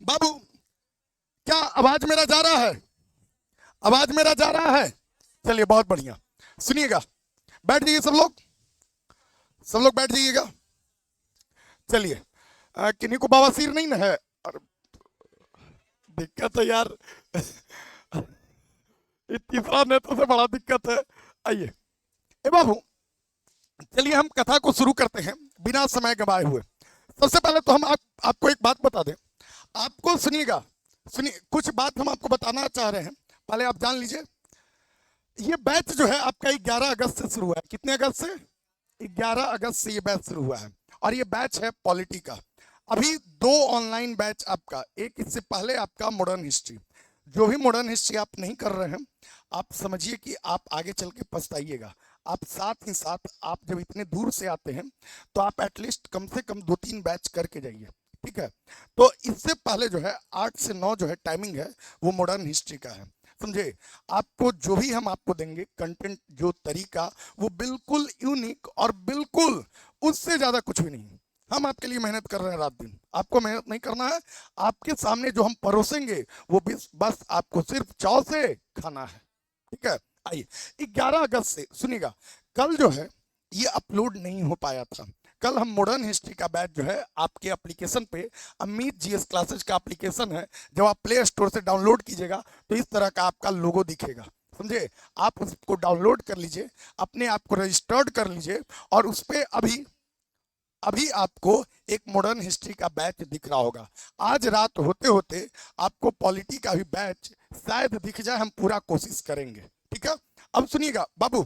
बाबू, क्या आवाज मेरा जा रहा है? आवाज मेरा जा रहा है? चलिए, बहुत बढ़िया। सुनिएगा, बैठ जाइए सब लोग, सब लोग बैठ जाइएगा। चलिए, किन्हीं को बवासीर नहीं ना है? और दिक्कत है यार। ये तीसरा नेत्र से बड़ा दिक्कत है। आइए ए बाबू, चलिए हम कथा को शुरू करते हैं बिना समय गंवाए हुए। सबसे पहले तो हम आपको एक बात बता दें। आपको सुनिएगा, सुनिए, कुछ बात हम आपको बताना चाह रहे हैं, पहले आप जान लीजिए। ये बैच जो है आपका 11 अगस्त से शुरू हुआ है। कितने अगस्त से? 11 अगस्त से ये बैच शुरू हुआ है, और ये बैच है पॉलिटी का। अभी 2 ऑनलाइन बैच आपका, एक इससे पहले आपका मॉडर्न हिस्ट्री। जो भी मॉडर्न हिस्ट्री आप नहीं कर रहे हैं, आप समझिए कि आप आगे चल के पछताइएगा। आप साथ ही साथ, आप जब इतने दूर से आते हैं तो आप एटलीस्ट कम से कम 2-3 बैच करके जाइए, ठीक है? तो इससे पहले जो है 8 से 9 जो है टाइमिंग है, वो मॉडर्न हिस्ट्री का है, समझे? आपको जो भी हम आपको देंगे कंटेंट, जो तरीका, वो बिल्कुल यूनिक और बिल्कुल उससे ज्यादा कुछ भी नहीं। हम आपके लिए मेहनत कर रहे हैं रात दिन, आपको मेहनत नहीं करना है। आपके सामने जो हम परोसेंगे वो बस आपको सिर्फ चाव से खाना है, ठीक है? आइए, 11 अगस्त से सुनिएगा। कल जो है ये अपलोड नहीं हो पाया था। कल हम मॉडर्न हिस्ट्री का बैच जो है आपके एप्लीकेशन पे, अमित जीएस क्लासेज का एप्लीकेशन है, जब आप प्ले स्टोर से डाउनलोड कीजिएगा तो इस तरह का आपका लोगो दिखेगा, समझे? आप उसको डाउनलोड कर लीजिए, अपने आप को रजिस्टर्ड कर लीजिए, और उस पर अभी अभी आपको एक मॉडर्न हिस्ट्री का बैच दिख रहा होगा। आज रात होते होते आपको पॉलिटी का भी बैच शायद दिख जाए, हम पूरा कोशिश करेंगे, ठीक है? अब सुनिएगा बाबू,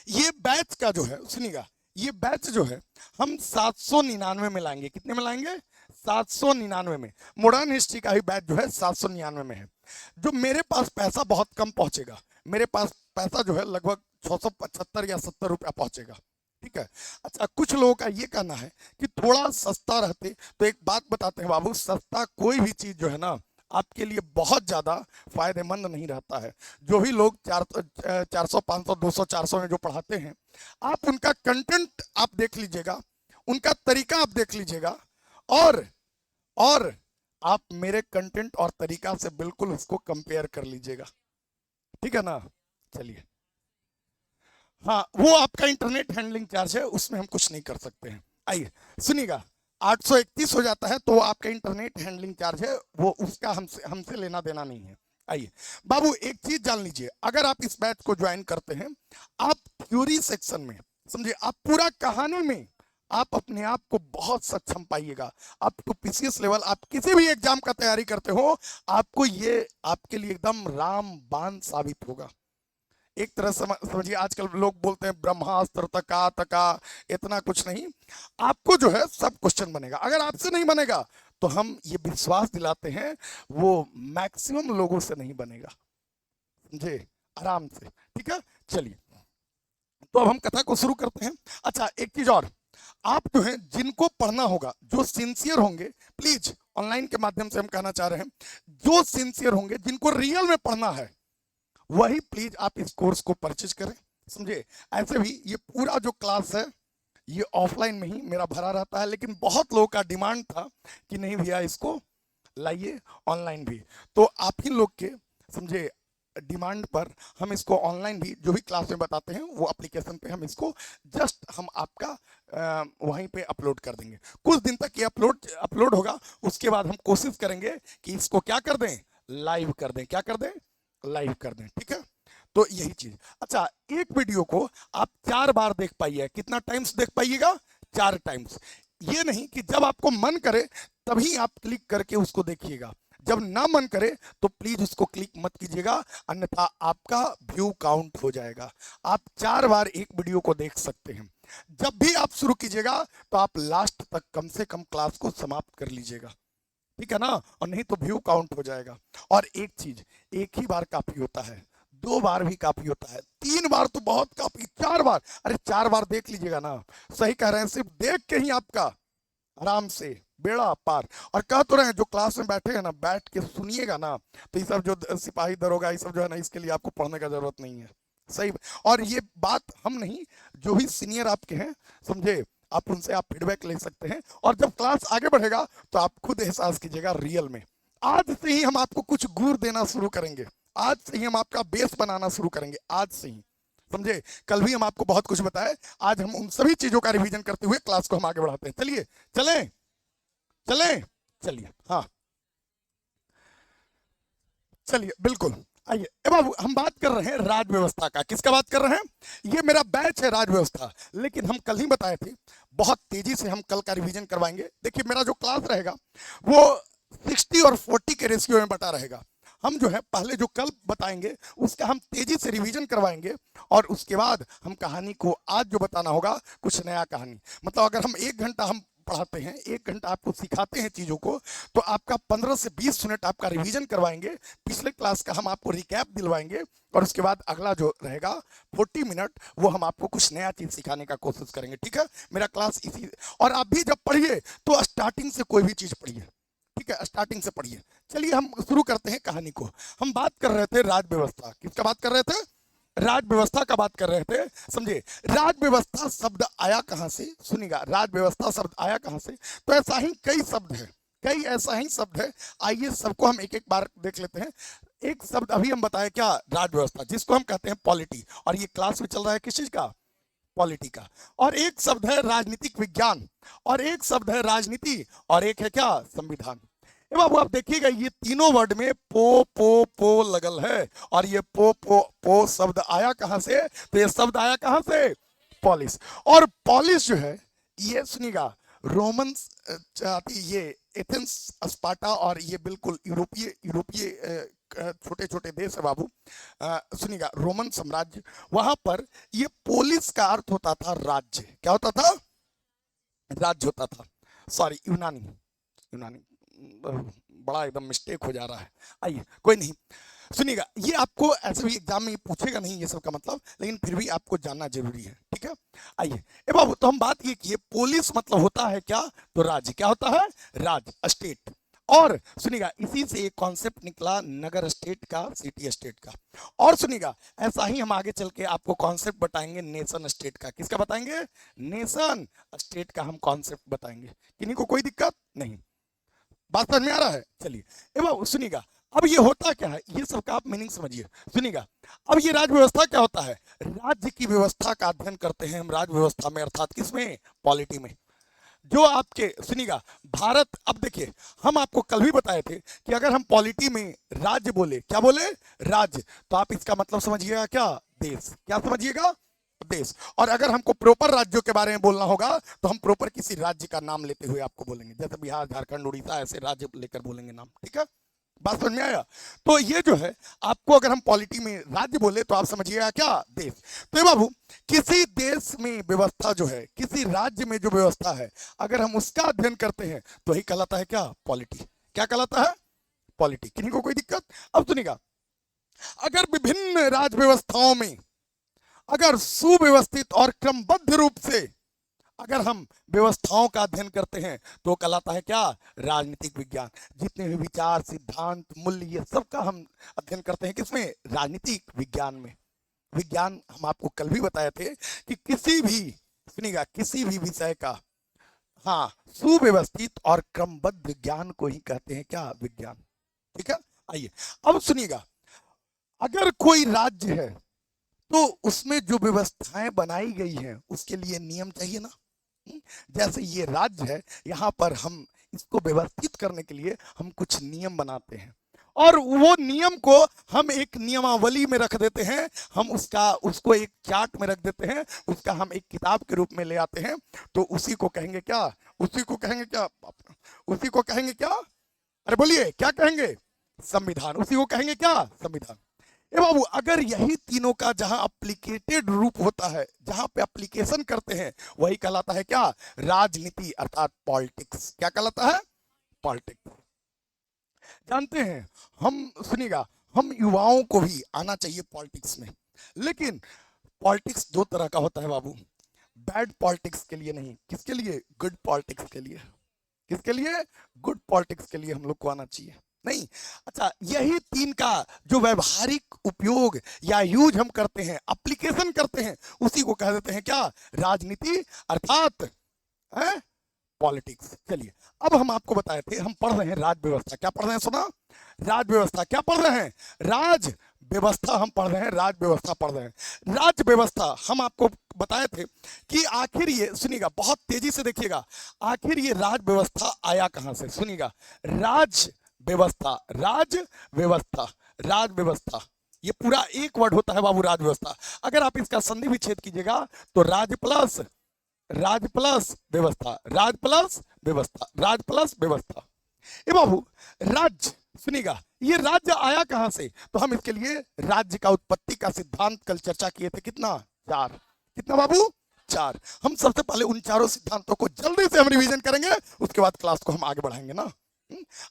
ये बैच का जो है, सुनिएगा, ये बैच जो है हम 799 में लाएंगे। कितने में लाएंगे? 799 में। मॉडर्न हिस्ट्री का ही बैच जो है 799 में है। जो मेरे पास पैसा बहुत कम पहुंचेगा, मेरे पास पैसा जो है लगभग 675 या 70 रुपया पहुंचेगा, ठीक है? अच्छा, कुछ लोगों का ये कहना है कि थोड़ा सस्ता रहते। तो एक बात बताते हैं बाबू, सस्ता कोई भी चीज जो है ना आपके लिए बहुत ज्यादा फायदेमंद नहीं रहता है। जो भी लोग 400 500 200 400 में जो पढ़ाते हैं, आप उनका कंटेंट आप देख लीजिएगा, उनका तरीका आप देख लीजिएगा, और आप मेरे कंटेंट और तरीका से बिल्कुल उसको कंपेयर कर लीजिएगा, ठीक है ना? चलिए, हाँ, वो आपका इंटरनेट हैंडलिंग चार्ज है, उसमें हम कुछ नहीं कर सकते हैं। आइए सुनिएगा, 831 हो जाता है तो आपका इंटरनेट हैंडलिंग चार्ज है, वो उसका हमसे लेना देना नहीं है। आइए बाबू, एक चीज जान लीजिए, अगर आप इस बैच को ज्वाइन करते हैं, आप थ्योरी सेक्शन में, समझिए, आप पूरा कहानी में आप अपने आप को बहुत सक्षम पाइएगा। अप टू पीसीएस लेवल, आप किसी भी एग्जाम का तैयारी करते हो, आपको ये आपके लिए एकदम रामबाण साबित होगा। एक तरह से समझिए, आजकल लोग बोलते हैं ब्रह्मास्त्र तका तका, इतना कुछ नहीं। आपको जो है सब क्वेश्चन बनेगा। अगर आपसे नहीं बनेगा तो हम ये विश्वास दिलाते हैं वो मैक्सिमम लोगों से नहीं बनेगा, समझे? आराम से, ठीक है? चलिए, तो अब हम कथा को शुरू करते हैं। अच्छा, एक चीज और, आप जो है जिनको पढ़ना होगा, जो सिंसियर होंगे, प्लीज ऑनलाइन के माध्यम से हम कहना चाह रहे हैं, जो सिंसियर होंगे, जिनको रियल में पढ़ना है, वही प्लीज आप इस कोर्स को परचेज करें, समझे? ऐसे भी ये पूरा जो क्लास है ये ऑफलाइन में ही मेरा भरा रहता है, लेकिन बहुत लोगों का डिमांड था कि नहीं भैया इसको लाइए ऑनलाइन भी। तो आप ही लोग के, समझे, डिमांड पर हम इसको ऑनलाइन भी, जो भी क्लास में बताते हैं वो एप्लीकेशन पे हम इसको जस्ट हम आपका वहीं पे अपलोड कर देंगे। कुछ दिन तक ये अपलोड होगा, उसके बाद हम कोशिश करेंगे कि इसको क्या कर दें, लाइव कर दें। क्या कर दें? लाइव कर दें, ठीक है? तो यही चीज। अच्छा, एक वीडियो को आप 4 बार देख पाइए। कितना टाइम्स देख पाइएगा? 4 टाइम्स। ये नहीं कि जब आपको मन करे तभी आप क्लिक करके उसको देखिएगा, जब ना मन करे तो प्लीज उसको क्लिक मत कीजिएगा, अन्यथा आपका व्यू काउंट हो जाएगा। आप 4 बार एक वीडियो को देख सकते हैं। जब भी आप शुरू कीजिएगा तो आप लास्ट तक कम से कम क्लास को समाप्त कर लीजिएगा, ठीक है ना? और नहीं तो व्यू काउंट हो जाएगा। और एक चीज, एक ही बार काफी होता है, 2 बार भी काफी होता है, 3 बार तो बहुत काफी, 4 बार, अरे 4 बार देख लीजिएगा ना। सही कह रहे हैं, सिर्फ देख के ही आपका आराम से बेड़ा पार। और कह तो रहे हैं, जो क्लास में बैठे हैं ना, बैठ के सुनिएगा ना, तो ये सब जो सिपाही दरोगा ये सब जो है ना, इसके लिए आपको पढ़ने का जरूरत नहीं है, सही। और ये बात हम नहीं, जो भी सीनियर आपके हैं, समझे, आप उनसे आप फीडबैक ले सकते हैं, और जब क्लास आगे बढ़ेगा तो आप खुद एहसास कीजिएगा रियल में। आज से ही हम आपको कुछ गुर देना शुरू करेंगे, आज से ही हम आपका बेस बनाना शुरू करेंगे, आज से ही, समझे। कल भी हम आपको बहुत कुछ बताए, आज हम उन सभी चीजों का रिवीजन करते हुए क्लास को हम आगे बढ़ाते हैं। चलिए चलें चलें चलिए, हाँ चलिए बिल्कुल। आइए अब हम बात कर रहे हैं राज व्यवस्था का। किसका बात कर रहे हैं? ये मेरा बैच है राज व्यवस्था, लेकिन हम कल ही बताए थे बहुत तेजी से हम कल का रिवीजन करवाएंगे। देखिए मेरा जो क्लास रहेगा वो 60 और 40 के रेशियो में बटा रहेगा। हम जो है पहले जो कल बताएंगे उसका हम तेजी से रिवीजन करवाएंगे, और उसके बाद हम कहानी को आज जो बताना होगा कुछ नया कहानी, मतलब अगर हम 1 घंटा हम पढ़ाते हैं, 1 घंटा आपको सिखाते हैं चीज़ों को, तो आपका 15 से 20 मिनट आपका रिवीजन करवाएंगे, पिछले क्लास का हम आपको रिकैप दिलवाएंगे, और उसके बाद अगला जो रहेगा 40 मिनट वो हम आपको कुछ नया चीज़ सिखाने का कोशिश करेंगे। ठीक है, मेरा क्लास इसी, और आप भी जब पढ़िए तो स्टार्टिंग से कोई भी चीज़ पढ़िए, ठीक है, स्टार्टिंग से पढ़िए। चलिए हम शुरू करते हैं कहानी को। हम बात कर रहे थे राज व्यवस्था। किसका बात कर रहे थे? राज व्यवस्था का बात कर रहे थे, समझे। राज व्यवस्था शब्द आया कहां से? सुनिएगा, राज व्यवस्था शब्द आया कहां से? तो ऐसा ही कई शब्द है, कई ऐसा ही शब्द है। आइए सबको हम एक एक बार देख लेते हैं। एक शब्द अभी हम बताए क्या? राज व्यवस्था, जिसको हम कहते हैं पॉलिटी, और ये क्लास में चल रहा है किस चीज का? पॉलिटी का। और एक शब्द है राजनीतिक विज्ञान, और एक शब्द है राजनीति, और एक है क्या? संविधान। बाबू आप देखिएगा ये तीनों वर्ड में पो लगल है, और ये पो शब्द आया कहां से? तो ये शब्द आया कहां से? पॉलिस। और पॉलिस जो है ये सुनिएगा रोमन ये एथेंस, स्पार्टा, और ये बिल्कुल यूरोपीय यूरोपीय छोटे छोटे देश है बाबू। सुनिएगा रोमन साम्राज्य, वहां पर ये पोलिस का अर्थ होता था राज्य। क्या होता था? राज्य होता था। सॉरी, यूनानी, यूनानी, बड़ा एकदम मिस्टेक हो जा रहा है। आइए कोई नहीं, सुनिएगा ये आपको ऐसे भी एग्जाम में पूछेगा नहीं ये सब का मतलब, लेकिन फिर भी आपको जानना जरूरी है, ठीक है। आइए ए बाबू, तो हम बात ये किए पोलिस मतलब होता है क्या? तो राज्य। क्या होता है? राज्य, स्टेट। और सुनिएगा इसी से एक कॉन्सेप्ट निकला नगर स्टेट का, सिटी स्टेट का। और सुनिएगा ऐसा ही हम आगे चल के आपको कॉन्सेप्ट बताएंगे नेशन स्टेट का। किसका बताएंगे? नेशन स्टेट का हम कॉन्सेप्ट बताएंगे। किन्हीं को कोई दिक्कत नहीं? बात समझ में आ रहा है? चलिए ए बाबू सुनिएगा, अब ये होता क्या है ये सब का आप मीनिंग समझिए। सुनिएगा अब ये राज व्यवस्था क्या होता है? राज्य की व्यवस्था का अध्ययन करते हैं हम राज व्यवस्था में, अर्थात किसमें? पॉलिटी में। जो आपके सुनिएगा भारत, अब देखिए हम आपको कल भी बताए थे कि अगर हम पॉलिटी में राज्य बोले, क्या बोले? राज्य, तो आप इसका मतलब समझिएगा क्या? देश। क्या समझिएगा? देश। और अगर हमको प्रॉपर राज्यों के बारे में बोलना होगा तो हम प्रॉपर किसी राज्य का नाम लेते हुए आपको बोलेंगे, जैसे बिहार, झारखंड, उड़ीसा, ऐसे राज्य लेकर बोलेंगे नाम, ठीक है। बात समझ में आया? तो ये जो है आपको अगर हम पॉलिटी में राज्य बोले तो आप समझिएगा क्या? देश। तो ये बाबू किसी देश में व्यवस्था जो है, किसी राज्य में जो व्यवस्था है, अगर हम उसका अध्ययन करते हैं तो ही कहलाता है क्या? पॉलिटी। क्या कहलाता है? पॉलिटी। किन्हीं को कोई दिक्कत? अब सुनिएगा, अगर विभिन्न राज व्यवस्थाओं में अगर सुव्यवस्थित और क्रमबद्ध रूप से अगर हम व्यवस्थाओं का अध्ययन करते हैं तो कहलाता है क्या? राजनीतिक विज्ञान। जितने भी विचार, सिद्धांत, मूल्य, ये सब का हम अध्ययन करते हैं किसमें? राजनीतिक विज्ञान में। विज्ञान हम आपको कल भी बताए थे कि किसी भी, सुनिएगा, किसी भी विषय का, हाँ, सुव्यवस्थित और क्रमबद्ध ज्ञान को ही कहते हैं क्या? विज्ञान। ठीक है। आइए अब सुनिएगा, अगर कोई राज्य है तो उसमें जो व्यवस्थाएं बनाई गई हैं उसके लिए नियम चाहिए ना। जैसे ये राज्य है, यहाँ पर हम इसको व्यवस्थित करने के लिए हम कुछ नियम बनाते हैं, और वो नियम को हम एक नियमावली में रख देते हैं, हम उसको एक चार्ट में रख देते हैं, उसका हम एक किताब के रूप में ले आते हैं। तो उसी को कहेंगे क्या? उसी को कहेंगे क्या? उसी को कहेंगे क्या? अरे बोलिए, क्या कहेंगे? संविधान। उसी को कहेंगे क्या? संविधान। ए बाबू अगर यही तीनों का जहां एप्लीकेटेड रूप होता है, जहां पे एप्लीकेशन करते हैं, वही कहलाता है क्या? राजनीति, अर्थात पॉलिटिक्स। क्या कहलाता है? पॉलिटिक्स। जानते हैं हम, सुनिएगा, हम युवाओं को भी आना चाहिए पॉलिटिक्स में, लेकिन पॉलिटिक्स 2 तरह का होता है बाबू। बैड पॉलिटिक्स के लिए नहीं, किसके लिए? गुड पॉलिटिक्स के लिए। किसके लिए? गुड पॉलिटिक्स के लिए हम लोग को आना चाहिए। नहीं, अच्छा, यही 3 का जो व्यवहारिक उपयोग या यूज हम करते हैं, एप्लीकेशन करते हैं, उसी को कह देते हैं क्या? राजनीति, अर्थात है पॉलिटिक्स। चलिए अब हम आपको बताए थे, हम पढ़ रहे हैं राज व्यवस्था। क्या पढ़ रहे हैं, सुना? राज व्यवस्था। क्या पढ़ रहे हैं? राज व्यवस्था हम पढ़ रहे हैं, राज व्यवस्था पढ़ रहे हैं। राज व्यवस्था हम आपको बताए थे कि आखिर ये, सुनिएगा बहुत तेजी से देखिएगा, आखिर ये राज व्यवस्था आया कहां से? सुनिएगा, राज व्यवस्था, राज व्यवस्था, राज व्यवस्था, ये पूरा एक वर्ड होता है बाबू, राज व्यवस्था। अगर आप इसका संधि विच्छेद कीजिएगा तो राज प्लस व्यवस्था, राज प्लस व्यवस्था, राज प्लस व्यवस्था। ए बाबू राज्य, सुनिएगा ये राज्य आया कहां से? तो हम इसके लिए राज्य का उत्पत्ति का सिद्धांत कल चर्चा किए थे। कितना? 4। कितना बाबू? 4। हम सबसे पहले उन चारों सिद्धांतों को जल्दी से हम रिवीजन करेंगे, उसके बाद क्लास को हम आगे बढ़ाएंगे ना।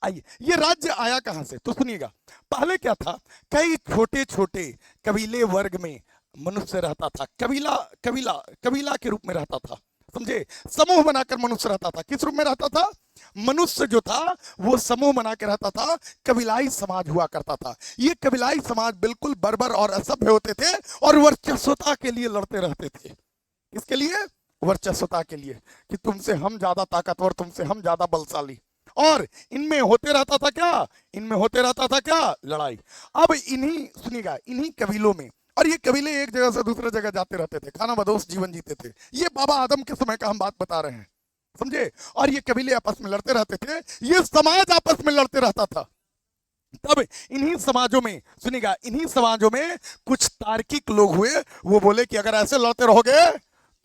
आइए, ये राज्य आया कहां से? तो सुनिएगा, पहले क्या था, कई छोटे छोटे कबीले वर्ग में मनुष्य रहता था। कबीला कबीला कबीला के रूप में रहता था, समझे? समूह बनाकर मनुष्य रहता था। किस रूप में रहता था? मनुष्य जो था वो समूह बना के रहता था, कबीलाई समाज हुआ करता था। ये कबीलाई समाज बिल्कुल बर्बर और असभ्य होते थे और वर्चस्वता के लिए लड़ते रहते थे। इसके लिए, वर्चस्वता के लिए, कि तुमसे हम ज्यादा ताकतवर, तुमसे हम ज्यादा बलशाली। और इनमें होते रहता था क्या? इनमें होते रहता था क्या? लड़ाई। अब इन्हीं, सुनिएगा, इन्हीं कबीलों में, और ये कबीले एक जगह से दूसरे जगह जाते रहते थे, खाना बदोश जीवन जीते थे। ये बाबा आदम के समय का हम बात बता रहे हैं, समझे? और ये कबीले आपस में लड़ते रहते थे, ये समाज आपस में लड़ते रहता था। तब इन्हीं समाजों में, सुनिएगा, इन्हीं समाजों में कुछ तार्किक लोग हुए, वो बोले कि अगर ऐसे लड़ते रहोगे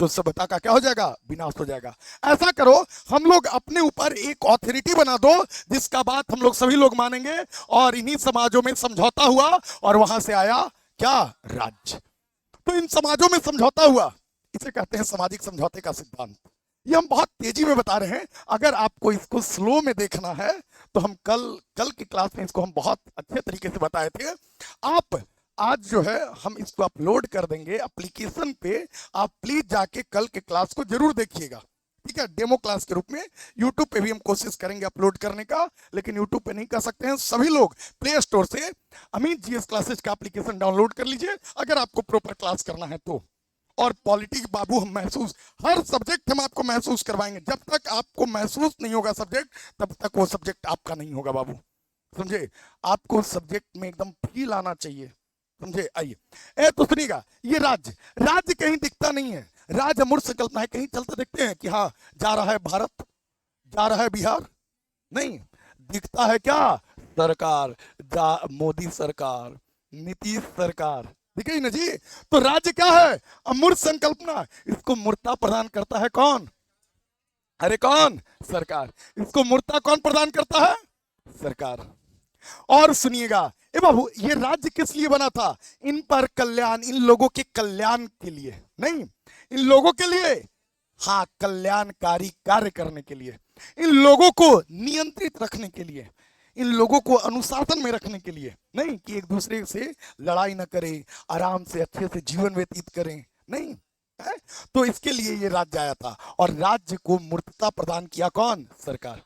तो सभ्यता का क्या हो जाएगा? विनाश हो जाएगा। ऐसा करो, हम लोग अपने ऊपर एक ऑथोरिटी बना दो जिसका बात हम लोग सभी लोग मानेंगे। और इन्हीं समाजों में समझौता हुआ और वहां से आया क्या? राज्य। तो इन समाजों में समझौता हुआ, इसे कहते हैं सामाजिक समझौते का सिद्धांत। ये हम बहुत तेजी में बता रहे हैं, अगर आपको इसको स्लो में देखना है तो हम कल की क्लास में इसको हम बहुत अच्छे तरीके से बताए थे। आप आज जो है हम इसको अपलोड कर देंगे एप्लीकेशन पे, आप प्लीज जाके कल के क्लास को जरूर देखिएगा, ठीक है? डेमो क्लास के रूप में यूट्यूब पे भी हम कोशिश करेंगे अपलोड करने का, लेकिन यूट्यूब पे नहीं कर सकते हैं। सभी लोग प्ले स्टोर से अमित जीएस क्लासेस का एप्लीकेशन डाउनलोड कर लीजिए अगर आपको प्रॉपर क्लास करना है तो। और पॉलिटिक्स बाबू हम महसूस, हर सब्जेक्ट हम आपको महसूस करवाएंगे। जब तक आपको महसूस नहीं होगा सब्जेक्ट, तब तक वो सब्जेक्ट आपका नहीं होगा बाबू, समझे? आपको सब्जेक्ट में एकदम फील आना चाहिए, समझे? आइए, तो सुनिएगा, ये राज्य कहीं दिखता नहीं है। राज्य अमूर्त संकल्पना है। कहीं चलते देखते हैं कि हाँ जा रहा है भारत, जा रहा है बिहार? नहीं, दिखता है क्या? सरकार, मोदी सरकार, नीतीश सरकार, दिखे ना जी। तो राज्य क्या है? अमूर्त संकल्पना। इसको मूर्तता प्रदान करता है कौन? अरे कौन? सरकार। इसको मूर्तता कौन प्रदान करता है? सरकार। और सुनिएगा, ए बाबू, ये राज्य किस लिए बना था? इन पर कल्याण, इन लोगों के कल्याण के लिए, नहीं, इन लोगों के लिए, हाँ, कल्याणकारी कार्य करने के लिए, इन लोगों को नियंत्रित रखने के लिए, इन लोगों को अनुशासन में रखने के लिए, नहीं कि एक दूसरे से लड़ाई ना करें, आराम से अच्छे से जीवन व्यतीत करें, नहीं है? तो इसके लिए ये राज्य आया था। और राज्य को मूर्तता प्रदान किया कौन? सरकार।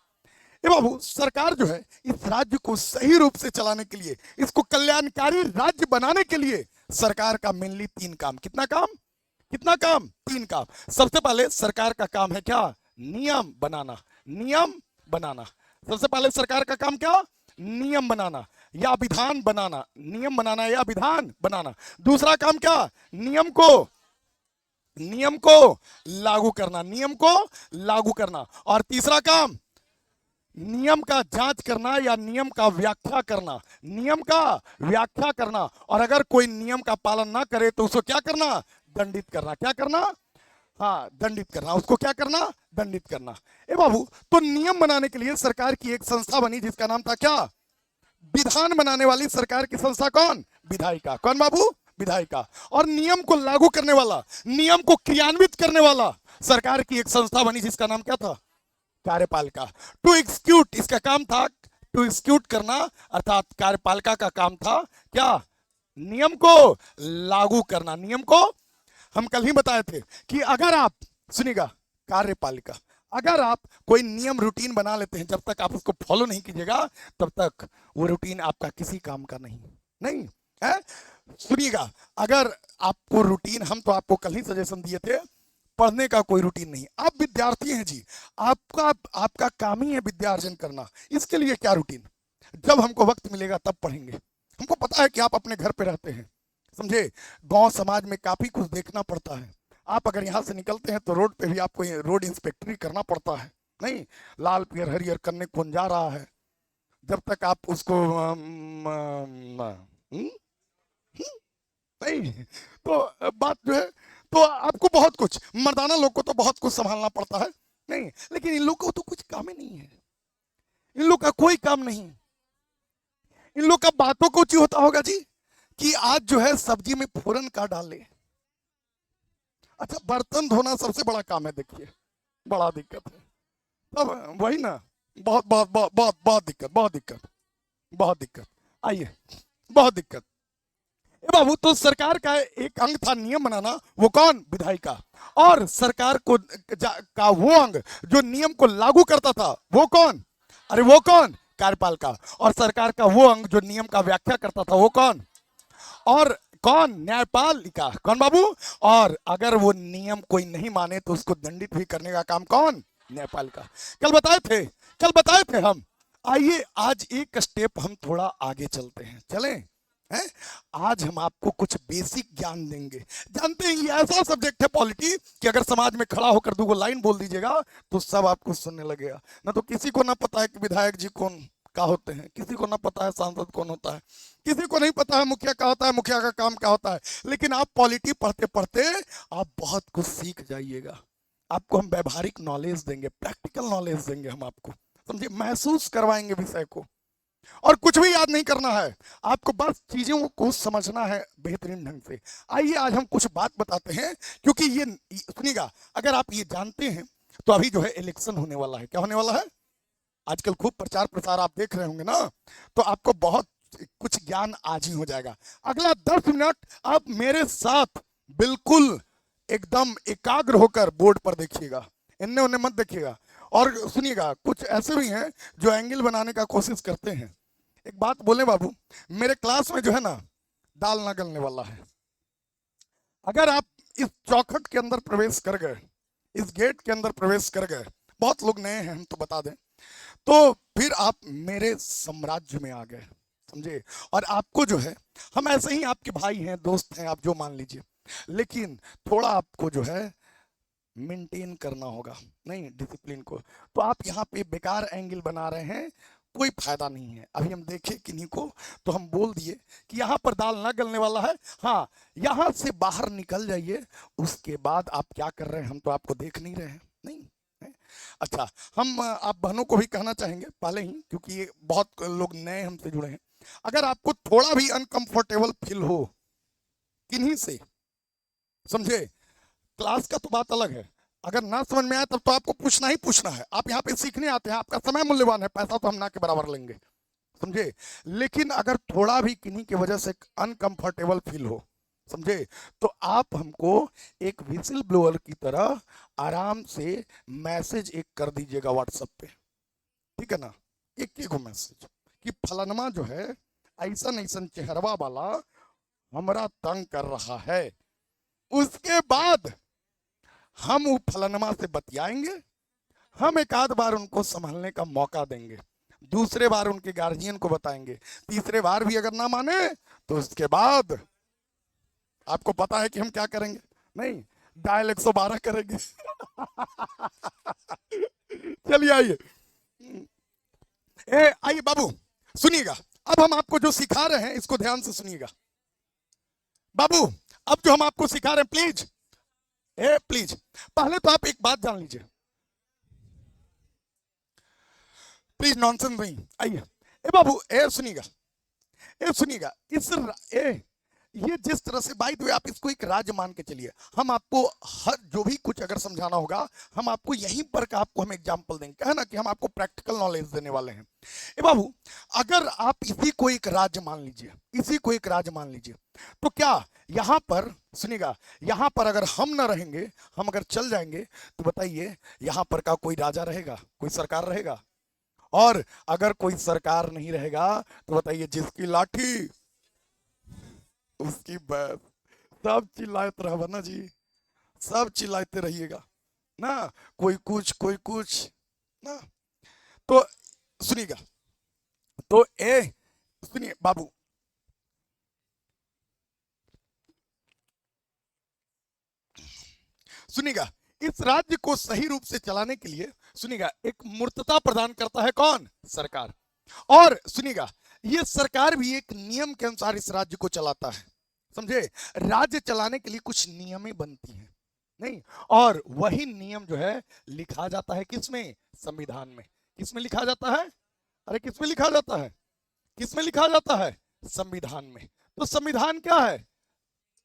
ए बाबू, सरकार जो है इस राज्य को सही रूप से चलाने के लिए, इसको कल्याणकारी राज्य बनाने के लिए सरकार का मेनली 3 काम। कितना काम? कितना काम? 3 काम। सबसे पहले सरकार का काम है क्या? नियम बनाना, नियम बनाना। सबसे पहले सरकार का काम क्या? नियम बनाना या विधान बनाना, नियम बनाना या विधान बनाना। दूसरा काम क्या? नियम को लागू करना, नियम को लागू करना। और तीसरा काम, नियम का जांच करना या नियम का व्याख्या करना, नियम का व्याख्या करना। और अगर कोई नियम का पालन ना करे तो उसको क्या करना? दंडित करना। क्या करना? हाँ, दंडित करना। उसको क्या करना? दंडित करना। ए बाबू, तो नियम बनाने के लिए सरकार की एक संस्था बनी जिसका नाम था क्या? विधान बनाने वाली सरकार की संस्था कौन? विधायिका। कौन बाबू? विधायिका। और नियम को लागू करने वाला, नियम को क्रियान्वित करने वाला सरकार की एक संस्था बनी जिसका नाम क्या था? कार्यपालिका। टू एग्जीक्यूट, इसका काम था टू एग्जीक्यूट करना, अर्थात कार्यपालिका का काम था क्या? नियम को लागू करना। नियम को हम कल ही बताए थे कि अगर आप, सुनिएगा, कार्यपालिका, अगर आप कोई नियम रूटीन बना लेते हैं, जब तक आप उसको फॉलो नहीं कीजिएगा तब तक वो रूटीन आपका किसी काम का नहीं है। सुनिएगा, अगर आपको रूटीन, हम तो आपको कल ही सजेशन दिए थे, पढ़ने का कोई रूटीन नहीं। आप विद्यार्थी हैं जी, आपका आपका काम ही है विद्या अर्जन करना, इसके लिए क्या रूटीन? जब हमको वक्त मिलेगा तब पढ़ेंगे। हमको पता है कि आप अपने घर पे रहते हैं, समझे, गांव समाज में काफी कुछ देखना पड़ता है। आप अगर यहाँ से निकलते हैं तो रोड पे भी आपको रोड इंस्पेक्टरी करना पड़ता है, नहीं, लाल पियर हरियर करने कौन जा रहा है, जब तक आप उसको नहीं, तो बात जो है, तो आपको बहुत कुछ, मर्दाना लोग को तो बहुत कुछ संभालना पड़ता है, नहीं, लेकिन इन लोग को तो कुछ काम ही नहीं है, इन लोग का कोई काम नहीं। इन लोग का बातों को ची होता होगा जी कि आज जो है सब्जी में फोरन का डाले। अच्छा, बर्तन धोना सबसे बड़ा काम है, देखिए बड़ा दिक्कत है, तब वही ना, बहुत बहुत बहुत बहुत बहुत दिक्कत, बहुत दिक्कत, बहुत दिक्कत, आइए, बहुत दिक्कत। ए बाबू, तो सरकार का एक अंग था नियम बनाना, वो कौन? विधायिका। और सरकार को का वो अंग जो नियम को लागू करता था, वो कौन? अरे वो कौन? कार्यपालिका। और सरकार का वो अंग जो नियम का व्याख्या करता था, वो कौन? और कौन? न्यायपालिका। कौन बाबू? और अगर वो नियम कोई नहीं माने तो उसको दंडित भी करने का काम कौन? न्यायपालिका। कल बताए थे, कल बताए थे हम। आइए आज एक स्टेप हम थोड़ा आगे चलते हैं, चलें? है? आज हम आपको कुछ बेसिक ज्ञान देंगे। जानते हैं ये ऐसा सब्जेक्ट है पॉलिटी कि अगर समाज में खड़ा होकर दो लाइन बोल दीजिएगा तो सब आपको सुनने लगेगा। ना तो किसी को ना पता है कि विधायक जी कौन क्या होते हैं, किसी को ना पता है सांसद कौन होता है, किसी को नहीं पता है मुखिया क्या होता है, मुखिया का काम क्या होता है। लेकिन आप पॉलिटी पढ़ते पढ़ते आप बहुत कुछ सीख जाइएगा। आपको हम व्यवहारिक नॉलेज देंगे, प्रैक्टिकल नॉलेज देंगे, हम आपको समझे, महसूस करवाएंगे विषय को। और कुछ भी याद नहीं करना है आपको, बस चीजों को समझना है बेहतरीन ढंग से। आइए आज हम कुछ बात बताते हैं, क्योंकि ये सुनिएगा, अगर आप ये जानते हैं तो अभी जो है इलेक्शन होने वाला है। क्या होने वाला है? आजकल खूब प्रचार प्रसार आप देख रहे होंगे ना, तो आपको बहुत कुछ ज्ञान आज ही हो जाएगा। अगला 10 मिनट आप मेरे साथ बिल्कुल एकदम एकाग्र होकर बोर्ड पर देखिएगा, इन्ने उन्ने मत देखिएगा। और सुनिएगा, कुछ ऐसे भी हैं जो एंगल बनाने का कोशिश करते हैं। एक बात बोले बाबू, मेरे क्लास में जो है ना, दाल ना गलने वाला है। अगर आप इस चौखट के अंदर प्रवेश कर गए, इस गेट के अंदर प्रवेश कर गए, बहुत लोग नए हैं हम तो बता दें, तो फिर आप मेरे साम्राज्य में आ गए, समझे। और आपको जो है, हम ऐसे ही आपके भाई हैं, दोस्त हैं, आप जो मान लीजिए, लेकिन थोड़ा आपको जो है मेंटेन करना होगा, नहीं, डिसिप्लिन को। तो आप यहाँ पे बेकार एंगल बना रहे हैं, कोई फायदा नहीं है। अभी हम देखे किन्हीं को तो हम बोल दिए कि यहाँ पर दाल ना गलने वाला है, हाँ, यहाँ से बाहर निकल जाइए। उसके बाद आप क्या कर रहे हैं हम तो आपको देख नहीं रहे हैं, नहीं है? अच्छा, हम आप बहनों को भी कहना चाहेंगे पहले ही, क्योंकि ये बहुत लोग नए हमसे जुड़े हैं। अगर आपको थोड़ा भी अनकंफर्टेबल फील हो किन्हीं से, समझे, क्लास का तो बात अलग है, अगर ना समझ में आए तब तो आपको पूछना ही पूछना है। आप यहाँ पे सीखने आते हैं, आपका समय मूल्यवान है, पैसा तो हम ना के बराबर लेंगे, समझे। लेकिन अगर थोड़ा भी किन्हीं की वजह से अनकंफर्टेबल फील हो, समझे, तो आप हमको एक विसिल ब्लोअर की तरह आराम से मैसेज एक कर दीजिएगा व्हाट्सएप पे, ठीक है ना, एक मैसेज कि फलानमा जो है ऐसा ऐसा चेहरवा वाला हमरा तंग कर रहा है। उसके बाद हम वो फलानमा से बतियाएंगे, हम एक आध बार उनको संभालने का मौका देंगे, दूसरे बार उनके गार्जियन को बताएंगे, तीसरे बार भी अगर ना माने तो उसके बाद आपको पता है कि हम क्या करेंगे, नहीं, डायल 112 करेंगे। चलिए आइए, आइए बाबू सुनिएगा, अब हम आपको जो सिखा रहे हैं इसको ध्यान से सुनिएगा बाबू। अब जो हम आपको सिखा रहे हैं, प्लीज प्लीज, पहले तो आप एक बात जान लीजिए, प्लीज नॉनसेंस नहीं। आइए बाबू, सुनिएगा, सुनिएगा, ये जिस तरह से, बाय द वे आप इसको एक राज्य मान के चलिए, हम आपको हर जो भी कुछ अगर समझाना होगा हम आपको यहीं पर का आपको हम एग्जांपल देंगे, क्या है ना कि हम आपको प्रैक्टिकल नॉलेज देने वाले हैं। बाबू, अगर आप इसी को एक राज्य मान लीजिए, इसी को एक राज्य मान लीजिए, तो क्या यहां पर, सुनिएगा, यहां पर अगर हम ना रहेंगे, हम अगर चल जाएंगे, तो बताइए यहां पर का कोई राजा रहेगा, कोई सरकार रहेगा? और अगर कोई सरकार नहीं रहेगा तो बताइए जिसकी लाठी उसकी बात, सब चिल्लाते रहा ना जी, सब चिल्लाते रहिएगा ना, कोई कुछ ना। तो सुनिएगा, तो सुनिए बाबू, सुनिएगा, इस राज्य को सही रूप से चलाने के लिए सुनिएगा एक मूर्तता प्रदान करता है कौन? सरकार। और सुनिएगा, ये सरकार भी एक नियम के अनुसार इस राज्य को चलाता है, समझे? राज्य चलाने के लिए कुछ नियमें बनती हैं, नहीं? और वही नियम जो है लिखा जाता है किसमें? संविधान में। किसमें लिखा जाता है? अरे किसमें लिखा जाता है? किसमें लिखा जाता है? संविधान में। तो संविधान क्या है?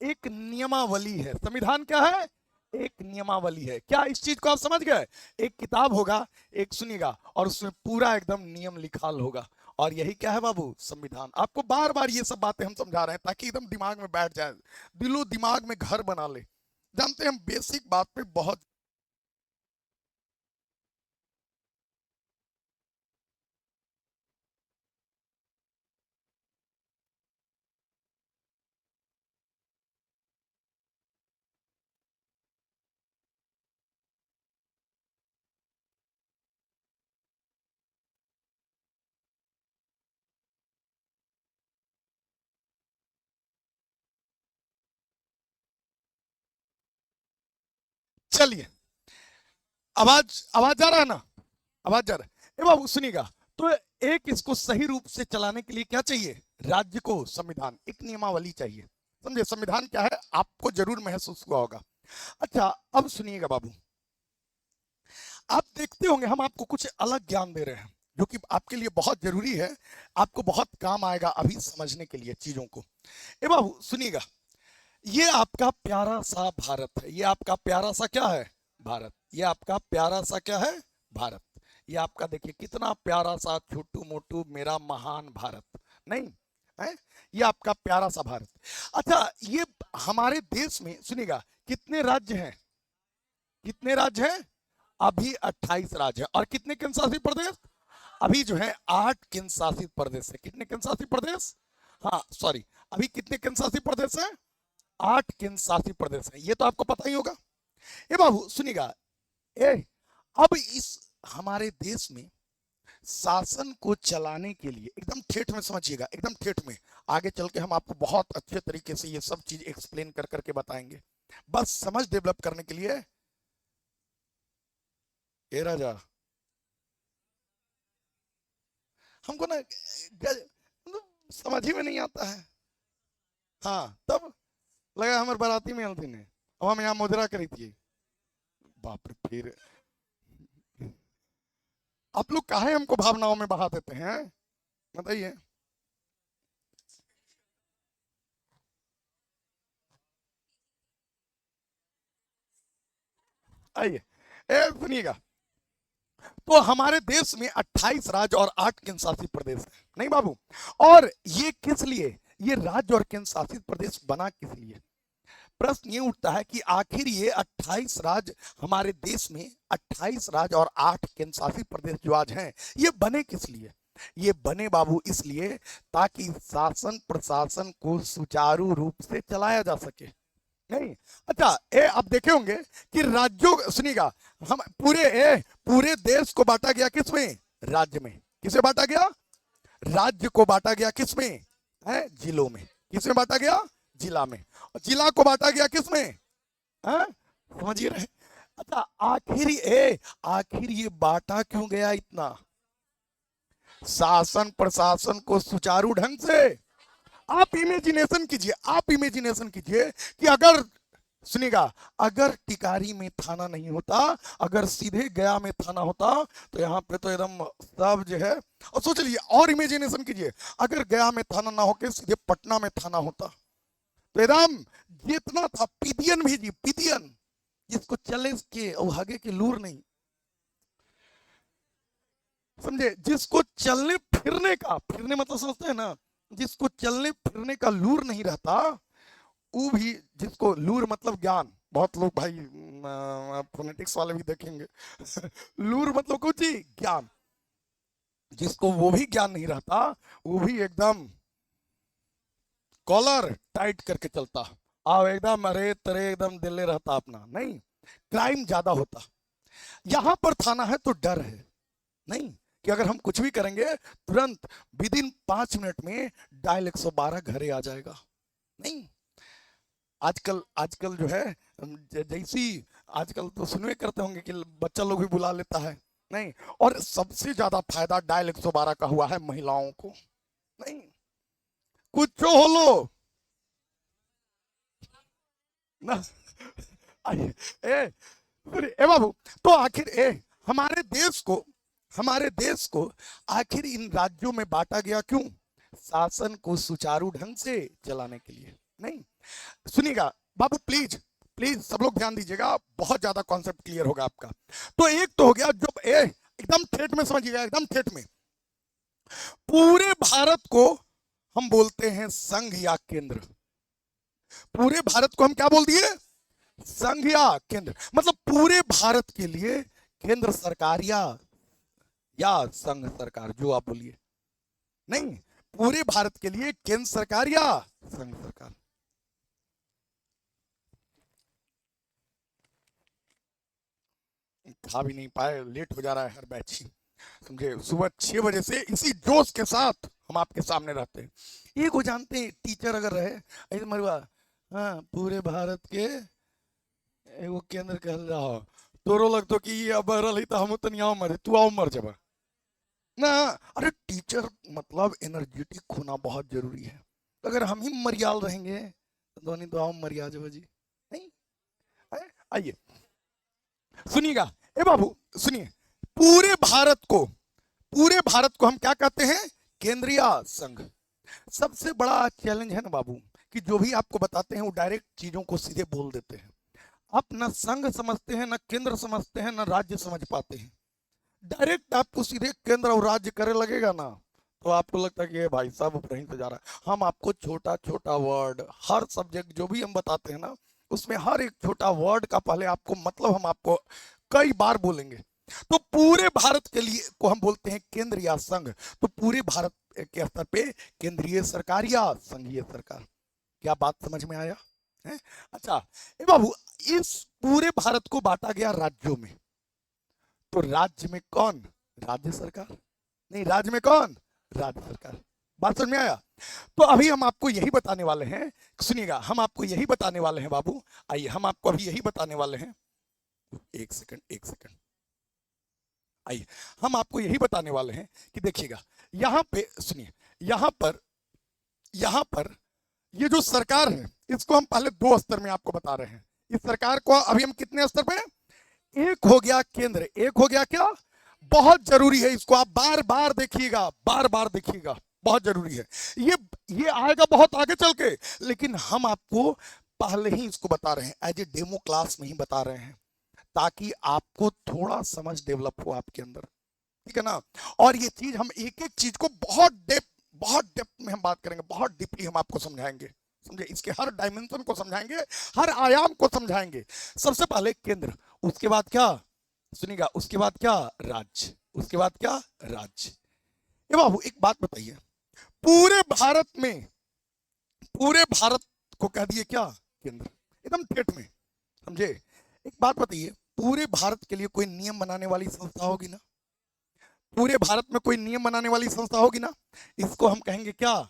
एक नियमावली है। संविधान क्या है? एक नियमावली है। क्या इस चीज को आप समझ गए? एक किताब होगा, एक सुनिएगा, और उसमें पूरा एकदम नियम लिखा होगा, और यही क्या है बाबू? संविधान। आपको बार बार ये सब बातें हम समझा रहे हैं ताकि एकदम दिमाग में बैठ जाए, दिलो दिमाग में घर बना ले। जानते हैं हम बेसिक बात पे बहुत, चलिए, आवाज आवाज जा रहा है ना? आवाज जा रहा है? ए बाबू सुनिएगा, तो एक इसको सही रूप से चलाने के लिए क्या चाहिए? राज्य को संविधान, एक नियमावली चाहिए। समझे? संविधान क्या है आपको जरूर महसूस हुआ होगा। अच्छा, अब सुनिएगा बाबू, आप देखते होंगे हम आपको कुछ अलग ज्ञान दे रहे हैं जो कि आपके लिए बहुत जरूरी है, आपको बहुत काम आएगा अभी समझने के लिए चीजों को। ए बाबू सुनिएगा, ये आपका प्यारा सा भारत है। ये आपका प्यारा सा क्या है? भारत। ये आपका प्यारा सा क्या है? भारत। ये आपका देखिए कितना प्यारा सा छोटू मोटू मेरा महान भारत, नहीं है? ये आपका प्यारा सा भारत। अच्छा, ये हमारे देश में सुनिएगा कितने राज्य हैं? कितने राज्य हैं? अभी 28 राज्य है। और कितने केंद्र शासित प्रदेश? अभी जो है 8 केंद्र शासित प्रदेश है। कितने केंद्र शासित प्रदेश? हाँ सॉरी, अभी कितने केंद्र शासित प्रदेश है? 8 केंद्र शासित प्रदेश है। ये तो आपको पता ही होगा। ए बाबू सुनिएगा, ए अब इस हमारे देश में शासन को चलाने के लिए, एकदम ठेठ में समझिएगा, एकदम ठेठ में, आगे चल के हम आपको बहुत अच्छे तरीके से ये सब चीज एक्सप्लेन कर करके बताएंगे, बस समझ डेवलप करने के लिए। ए राजा, हमको ना मतलब समझ ही में नहीं आता है। हाँ, तब लगा हमारे बाराती में हल्दी ने, अब हम यहाँ मुद्रा करी थी। बाप रे, फिर आप लोग काहे हमको भावनाओं में बहा देते हैं, बताइए। आइए, ए सुनिएगा, तो हमारे देश में 28 राज्य और 8 केंद्र शासित प्रदेश है, नहीं बाबू? और ये किस लिए, ये राज्य और केंद्र शासित प्रदेश बना किस लिए? प्रश्न ये उठता है कि आखिर ये 28 राज्य हमारे देश में, 28 राज्य और 8 केंद्र शासित प्रदेश जो आज हैं, ये बने किस लिए? ये बने बाबू इसलिए ताकि शासन प्रशासन को सुचारू रूप से चलाया जा सके, नहीं? अच्छा, आप देखे होंगे कि राज्यों, सुनिएगा, हम पूरे देश को बांटा गया किसमें? राज्य में। किसे बांटा गया? राज्य को बांटा गया किसमें? है जिलों में। किसमें बांटा गया? जिला में। और जिला को बांटा गया किसमें? है, समझिए रहे। अच्छा, आखिर ये बांटा क्यों गया इतना? शासन प्रशासन को सुचारू ढंग से, आप इमेजिनेशन कीजिए, आप इमेजिनेशन कीजिए कि अगर, सुनिएगा, अगर टिकारी में थाना नहीं होता, अगर सीधे गया में थाना होता, तो यहाँ पे तो एकदम सब जो है, और सोच लीजिए, और इमेजिनेशन कीजिए, अगर गया में थाना ना होके सीधे पटना में थाना होता, तो एकदम जितना था पीदियन भी जी, पीदियन, जिसको चले के और हगे के लूर नहीं, समझे? जिसको चलने फिरने का, फिरने मतलब समझते हैं ना, जिसको चलने फिरने का लूर नहीं रहता, वो भी, जिसको लूर मतलब ज्ञान, बहुत लोग भाई फोनेटिक्स वाले भी देखेंगे लूर मतलब कुछ ही ज्ञान, जिसको वो भी ज्ञान नहीं रहता, वो भी एकदम कॉलर टाइट करके चलता। आओ एकदम अरे तरे एकदम दिल्ली रहता अपना, नहीं, क्राइम ज्यादा होता। यहां पर थाना है तो डर है नहीं कि अगर हम कुछ भी करेंगे तुरंत विद इन 5 मिनट में डायल 112 घरे आ जाएगा। नहीं, आजकल आजकल जो है जैसी आजकल तो सुनवे करते होंगे कि बच्चा लोग भी बुला लेता है, नहीं, और सबसे ज्यादा फायदा डायल 112 का हुआ है महिलाओं को। नहीं, कुछ जो हो लो ना। आइए, ए ए बाबू, तो आखिर हमारे देश को आखिर इन राज्यों में बांटा गया क्यों? शासन को सुचारू ढंग से चलाने के लिए। नहीं, सुनिएगा बाबू, प्लीज प्लीज सब लोग ध्यान दीजिएगा, बहुत ज्यादा कॉन्सेप्ट क्लियर होगा आपका। तो एक तो हो गया जो एकदम ठेठ में समझिएगा, एकदम ठेठ में, पूरे भारत को हम बोलते हैं संघ या केंद्र। पूरे भारत को हम क्या बोल दिए? संघ या केंद्र। मतलब पूरे भारत के लिए केंद्र सरकार या संघ सरकार, जो आप बोलिए। नहीं, पूरे भारत के लिए केंद्र सरकार या संघ सरकार। खा भी नहीं पाए, लेट हो जा रहा है हर बैच ही, समझे। सुबह 6 बजे से इसी जोश के साथ हम आपके सामने रहते हैं। ये को जानते हैं, टीचर अगर रहे ऐसे मरवा, हाँ, पूरे भारत के एगो केंद्र कहल रहा, तोरो लगतो कि ये अब रही तो हम तो नहीं आओ मरे, तू आओ मर जब ना। अरे टीचर मतलब एनर्जेटिक होना बहुत जरूरी है। अगर हम ही मरियाल रहेंगे तो नहीं तो आओ मरिया जब जी। नहीं, आइए सुनिएगा, ए बाबू सुनिए, पूरे भारत को हम क्या कहते हैं? केंद्रीय संघ। सबसे बड़ा चैलेंज है ना बाबू कि जो भी आपको बताते हैं वो डायरेक्ट चीजों को सीधे बोल देते हैं। आप न संघ समझते हैं, न केंद्र समझते हैं, न राज्य समझ पाते हैं। डायरेक्ट आपको सीधे केंद्र और राज्य करे लगेगा ना, तो आपको लगता है कि ये भाई साहब कहीं से जा रहा है। हम आपको छोटा छोटा वर्ड, हर सब्जेक्ट जो भी हम बताते हैं ना, उसमें हर एक छोटा वर्ड का पहले आपको मतलब हम आपको कई बार बोलेंगे। तो पूरे भारत के लिए को हम बोलते हैं केंद्र या संघ। तो पूरे भारत के स्तर पे केंद्रीय सरकार या संघीय सरकार। क्या बात समझ में आया है? अच्छा, ए बाबू, इस पूरे भारत को बांटा गया राज्यों में, तो राज्य में कौन? राज्य सरकार। नहीं, राज्य में कौन? राज्य सरकार। बात समझ में आया? तो अभी हम आपको यही बताने वाले हैं, सुनिएगा, हम आपको यही बताने वाले हैं बाबू। आइए हम आपको अभी यही बताने वाले हैं, एक सेकंड एक सेकंड, आइए हम आपको यही बताने वाले हैं कि देखिएगा, यहां पे सुनिए, यहां पर ये जो सरकार है इसको हम पहले 2 स्तर में आपको बता रहे हैं। इस सरकार को अभी हम कितने स्तर पे? एक हो गया केंद्र, एक हो गया क्या? बहुत जरूरी है, इसको आप बार बार देखिएगा, बार बार देखिएगा, बहुत जरूरी है। ये आएगा बहुत आगे चल के, लेकिन हम आपको पहले ही इसको बता रहे हैं, एज ए डेमो क्लास में ही बता रहे हैं, ताकि आपको थोड़ा समझ डेवलप हो आपके अंदर, ठीक है ना। और ये चीज हम एक एक चीज को बहुत डेप्थ में हम बात करेंगे, बहुत डीपली हम आपको समझाएंगे, समझे। इसके हर डायमेंशन को समझाएंगे, हर आयाम को समझाएंगे। सबसे पहले केंद्र, उसके बाद क्या? सुनिएगा, उसके बाद क्या? राज्य, उसके बाद क्या? राज्य। ये बाबू एक बात बताइए, पूरे भारत को कह दिए क्या? केंद्र, एकदम ठेठ में, समझे। एक बात बताइए, पूरे भारत के लिए कोई नियम बनाने वाली संस्था होगी ना? पूरे भारत में कोई नियम बनाने वाली संस्था होगी ना? इसको हम कहेंगे क्या?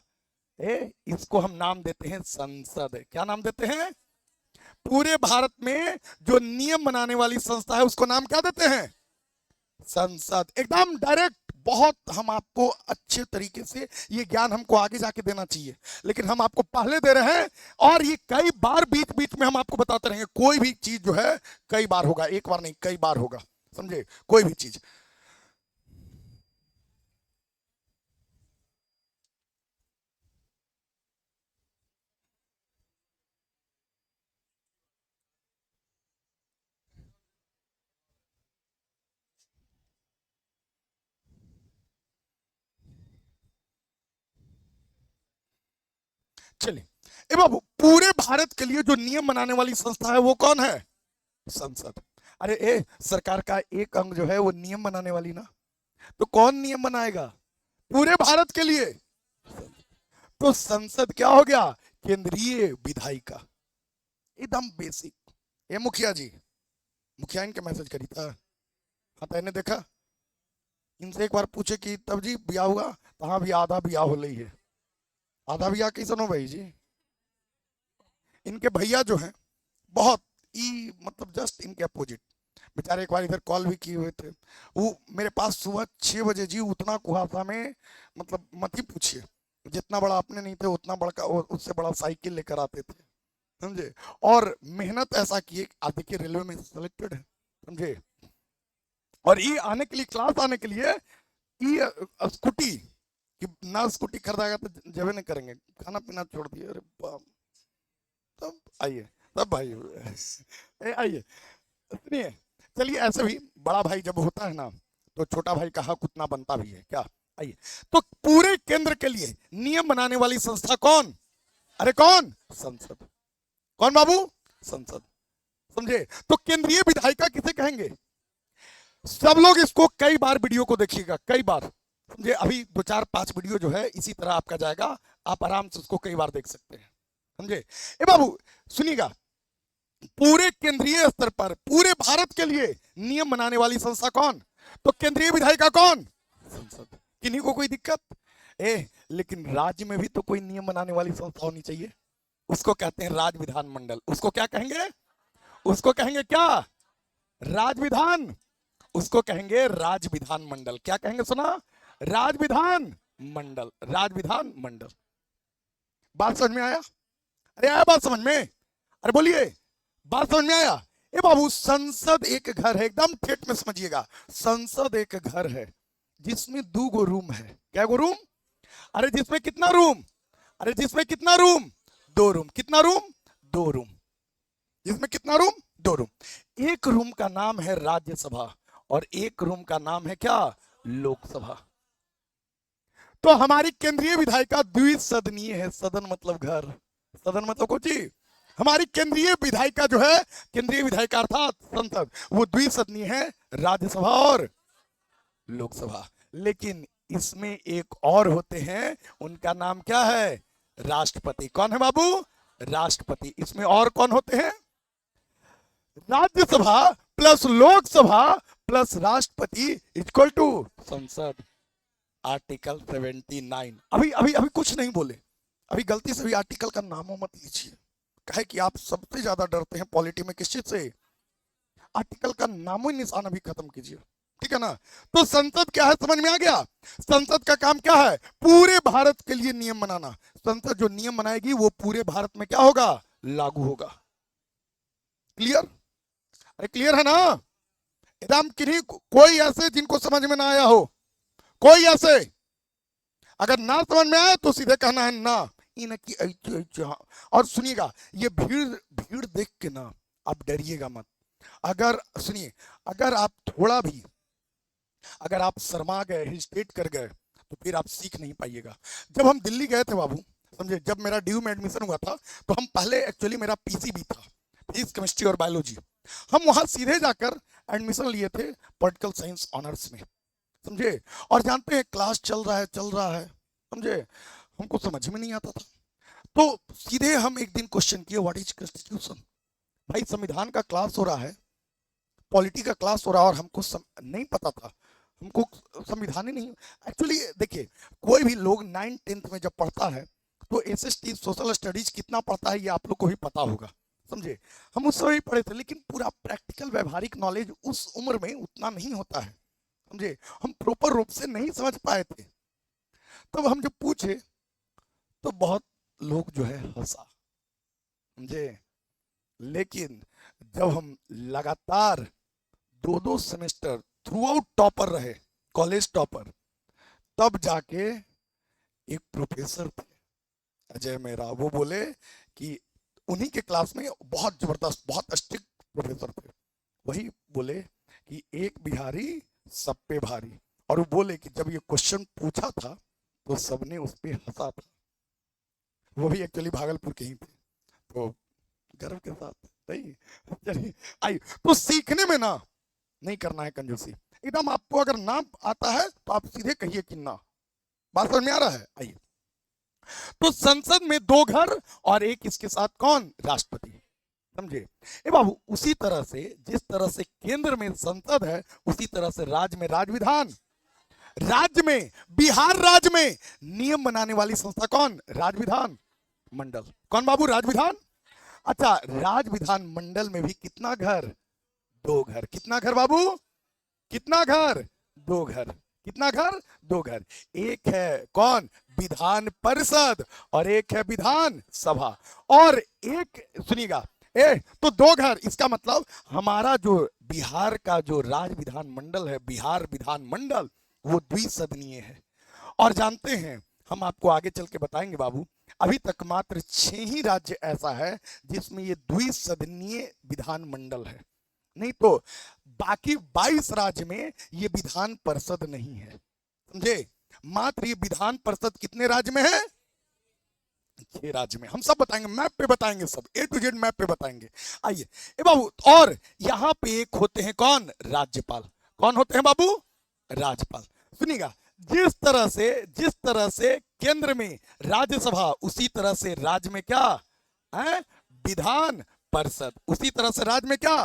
इसको हम नाम देते हैं संसद। क्या नाम देते हैं? पूरे भारत में जो नियम बनाने वाली संस्था है उसको नाम क्या देते हैं? संसद। एकदम डायरेक्ट, बहुत हम आपको अच्छे तरीके से ये ज्ञान हमको आगे जाके देना चाहिए, लेकिन हम आपको पहले दे रहे हैं। और ये कई बार बीच बीच में हम आपको बताते रहेंगे, कोई भी चीज जो है कई बार होगा, एक बार नहीं कई बार होगा, समझे, कोई भी चीज। चलिए, ए बाबू, पूरे भारत के लिए जो नियम बनाने वाली संस्था है वो कौन है? संसद। अरे सरकार का एक अंग जो है वो नियम बनाने वाली ना, तो कौन नियम बनाएगा पूरे भारत के लिए? तो संसद क्या हो गया? केंद्रीय विधायिका। एकदम बेसिक। ये मुखिया जी, मुखिया इनके मैसेज करी था। हाँ तो इन्हें देखा, इनसे एक बार पूछे कि तब जी ब्याह हुआ तो हाँ भी आधा ब्याह हो रही है। आधा ब्याह कैसे हो भाई जी? इनके भैया जो हैं बहुत ही मतलब जस्ट इनके अपोजिट, बेचारे एक बार इधर कॉल भी किए हुए थे। वो मेरे पास सुबह 6 बजे जी, उतना कुहासा में मतलब मत ही पूछिए, जितना बड़ा अपने नहीं थे उतना बड़ा उससे बड़ा साइकिल लेकर आते थे, समझे। और मेहनत ऐसा किए, आप देखिए रेलवे में सिलेक्टेड है, समझे। और ये आने के लिए, क्लास आने के लिए ये स्कूटी कि ना स्कूटी खरीदाएगा तो जबे नहीं करेंगे, खाना पीना छोड़ दिए। अरे बाप, तब आइए, तब भाई आइए सुनिए। चलिए ऐसे भी बड़ा भाई जब होता है ना तो छोटा भाई का हक उतना बनता भी है क्या। आइए, तो पूरे केंद्र के लिए नियम बनाने वाली संस्था कौन? अरे कौन? संसद। कौन बाबू? संसद, समझे। तो केंद्रीय विधायिका किसे कहेंगे? सब लोग इसको कई बार वीडियो को देखिएगा, कई बार, समझे। अभी 2 4 5 वीडियो जो है इसी तरह आपका जाएगा, आप आराम से उसको कई बार देख सकते हैं, समझे। ए बाबू सुनिएगा, पूरे केंद्रीय स्तर पर पूरे भारत के लिए नियम बनाने वाली संस्था कौन? तो केंद्रीय विधायिका कौन? संसद। किन्हीं को कोई दिक्कत? लेकिन राज्य में भी तो कोई नियम बनाने वाली संस्था होनी चाहिए, उसको कहते हैं राज विधान मंडल। उसको क्या कहेंगे? उसको कहेंगे क्या? राज विधान। उसको कहेंगे राज विधान मंडल। क्या कहेंगे? सुना? राज विधान मंडल, राज विधान मंडल। बात समझ में आया? अरे आया बात समझ में? अरे बोलिए, बात समझ में आया? ए बाबू, संसद एक घर है, एकदम ठेठ में समझिएगा। संसद एक घर है जिसमें 2 रूम है। क्या गो रूम? अरे जिसमें कितना रूम? अरे जिसमें कितना रूम? 2 रूम। कितना रूम? 2 रूम। जिसमें कितना रूम? 2 रूम। एक रूम का नाम है राज्यसभा और एक रूम का नाम है क्या? लोकसभा। तो हमारी केंद्रीय विधायिका द्विसदनीय है। सदन मतलब घर, सदन मतलब कुछ ही। हमारी केंद्रीय विधायिका जो है, केंद्रीय विधायिका अर्थात संसद, वो द्विसदनीय है, राज्यसभा और लोकसभा। लेकिन इसमें एक और होते हैं, उनका नाम क्या है? राष्ट्रपति। कौन है बाबू? राष्ट्रपति। इसमें और कौन होते हैं? राज्यसभा प्लस लोकसभा प्लस राष्ट्रपति इक्वल टू संसद। आर्टिकल 79। अभी अभी अभी कुछ नहीं बोले, अभी गलती से भी आर्टिकल का नाम मत लीजिए, कहे कि आप सबसे ज्यादा डरते हैं पॉलिटी में किस चीज से? आर्टिकल का नामो निशान अभी खत्म कीजिए, ठीक है ना। तो संसद क्या है, समझ में आ गया? संसद का काम क्या है? पूरे भारत के लिए नियम बनाना। संसद जो नियम बनाएगी वो पूरे भारत में क्या होगा? लागू होगा। क्लियर? अरे क्लियर है ना? एकदम। किन्हीं कोई ऐसे जिनको समझ में ना आया हो? कोई ऐसे? अगर ना समझ में आए तो सीधे कहना है ना, इनकी और सुनिएगा, ये भीड़ भीड़ देख के ना आप डरिएगा मत। अगर सुनिए, अगर आप थोड़ा भी, अगर आप शर्मा गए, हेजिटेट कर गए, तो फिर आप सीख नहीं पाइएगा। जब हम दिल्ली गए थे बाबू, समझे, जब मेरा ड्यू में एडमिशन हुआ था, तो हम पहले एक्चुअली मेरा पीसीबी था, फिजिक्स केमिस्ट्री और बायोलॉजी। हम वहां सीधे जाकर एडमिशन लिए थे पॉलिटिकल साइंस ऑनर्स में, समझे। और जानते हैं क्लास चल रहा है, समझे, हमको समझ में नहीं आता था। तो सीधे हम एक दिन क्वेश्चन किए, व्हाट इज कॉन्स्टिट्यूशन। भाई संविधान का क्लास हो रहा है, पॉलिटी का क्लास हो रहा है, और हमको नहीं पता था, हमको संविधान ही नहीं। एक्चुअली देखिए, कोई भी लोग 9th 10th में जब पढ़ता है तो एसएसटी सोशल स्टडीज कितना पढ़ता है ये आप लोग को भी पता होगा, समझे। हम उस समय पढ़े थे, लेकिन पूरा प्रैक्टिकल व्यवहारिक नॉलेज उस उम्र में उतना नहीं होता है, समझे। हम प्रॉपर रूप से नहीं समझ पाए थे। तब हम जब पूछे तो बहुत लोग जो है हंसा, समझे। लेकिन जब हम लगातार 2 सेमेस्टर थ्रू आउट टॉपर रहे, कॉलेज टॉपर, तब जाके एक प्रोफेसर थे अजय मेहरा, वो बोले कि उन्हीं के क्लास में बहुत जबरदस्त, बहुत स्ट्रिक्ट प्रोफेसर थे, वही बोले कि एक बिहारी सब पे भारी। और वो बोले कि जब ये क्वेश्चन पूछा था तो सबने उस पर हंसा था। वो भी एक्चुअली भागलपुर के ही थे, तो गर्व के साथ नहीं। चलिए आइए, तो सीखने में ना नहीं करना है कंजूसी एकदम। आपको अगर ना आता है तो आप सीधे कहिए कि ना। बात समझ में आ रहा है? आइए, तो संसद में 2 घर और एक इसके साथ कौन? राष्ट्रपति। समझे? ए बाबू, उसी तरह से जिस तरह से केंद्र में संसद है, उसी तरह से राज्य में राज विधान। राज्य में, बिहार राज्य में नियम बनाने वाली संस्था कौन? राज विधान मंडल। कौन बाबू? राज विधान। अच्छा, राज विधान मंडल में भी कितना घर? 2 घर। कितना घर बाबू? कितना घर? 2 घर। कितना घर? 2 घर। एक है कौन? विधान परिषद, और एक है विधान सभा। और एक, सुनिएगा, तो 2 घर। इसका मतलब हमारा जो बिहार का जो राज विधान मंडल है, बिहार विधान मंडल, वो द्विसदनीय है। और जानते हैं, हम आपको आगे चल के बताएंगे बाबू, अभी तक मात्र 6 ही राज्य ऐसा है जिसमें ये द्विसदनीय विधान मंडल है। नहीं तो बाकी 22 राज्य में ये विधान परिषद नहीं है। समझे? मात्र ये विधान परिषद कितने राज्य में है? 6 राज्य में। हम सब बताएंगे, मैप पे बताएंगे, सब A to Z मैप पे बताएंगे। आइए ए बाबू, और यहाँ पे एक होते हैं कौन? राज्यपाल। कौन होते हैं बाबू? राज्यपाल। सुनिएगा, जिस तरह से केंद्र में राज्यसभा, उसी तरह से राज्य में क्या है? विधान परिषद। उसी तरह से राज्य में क्या?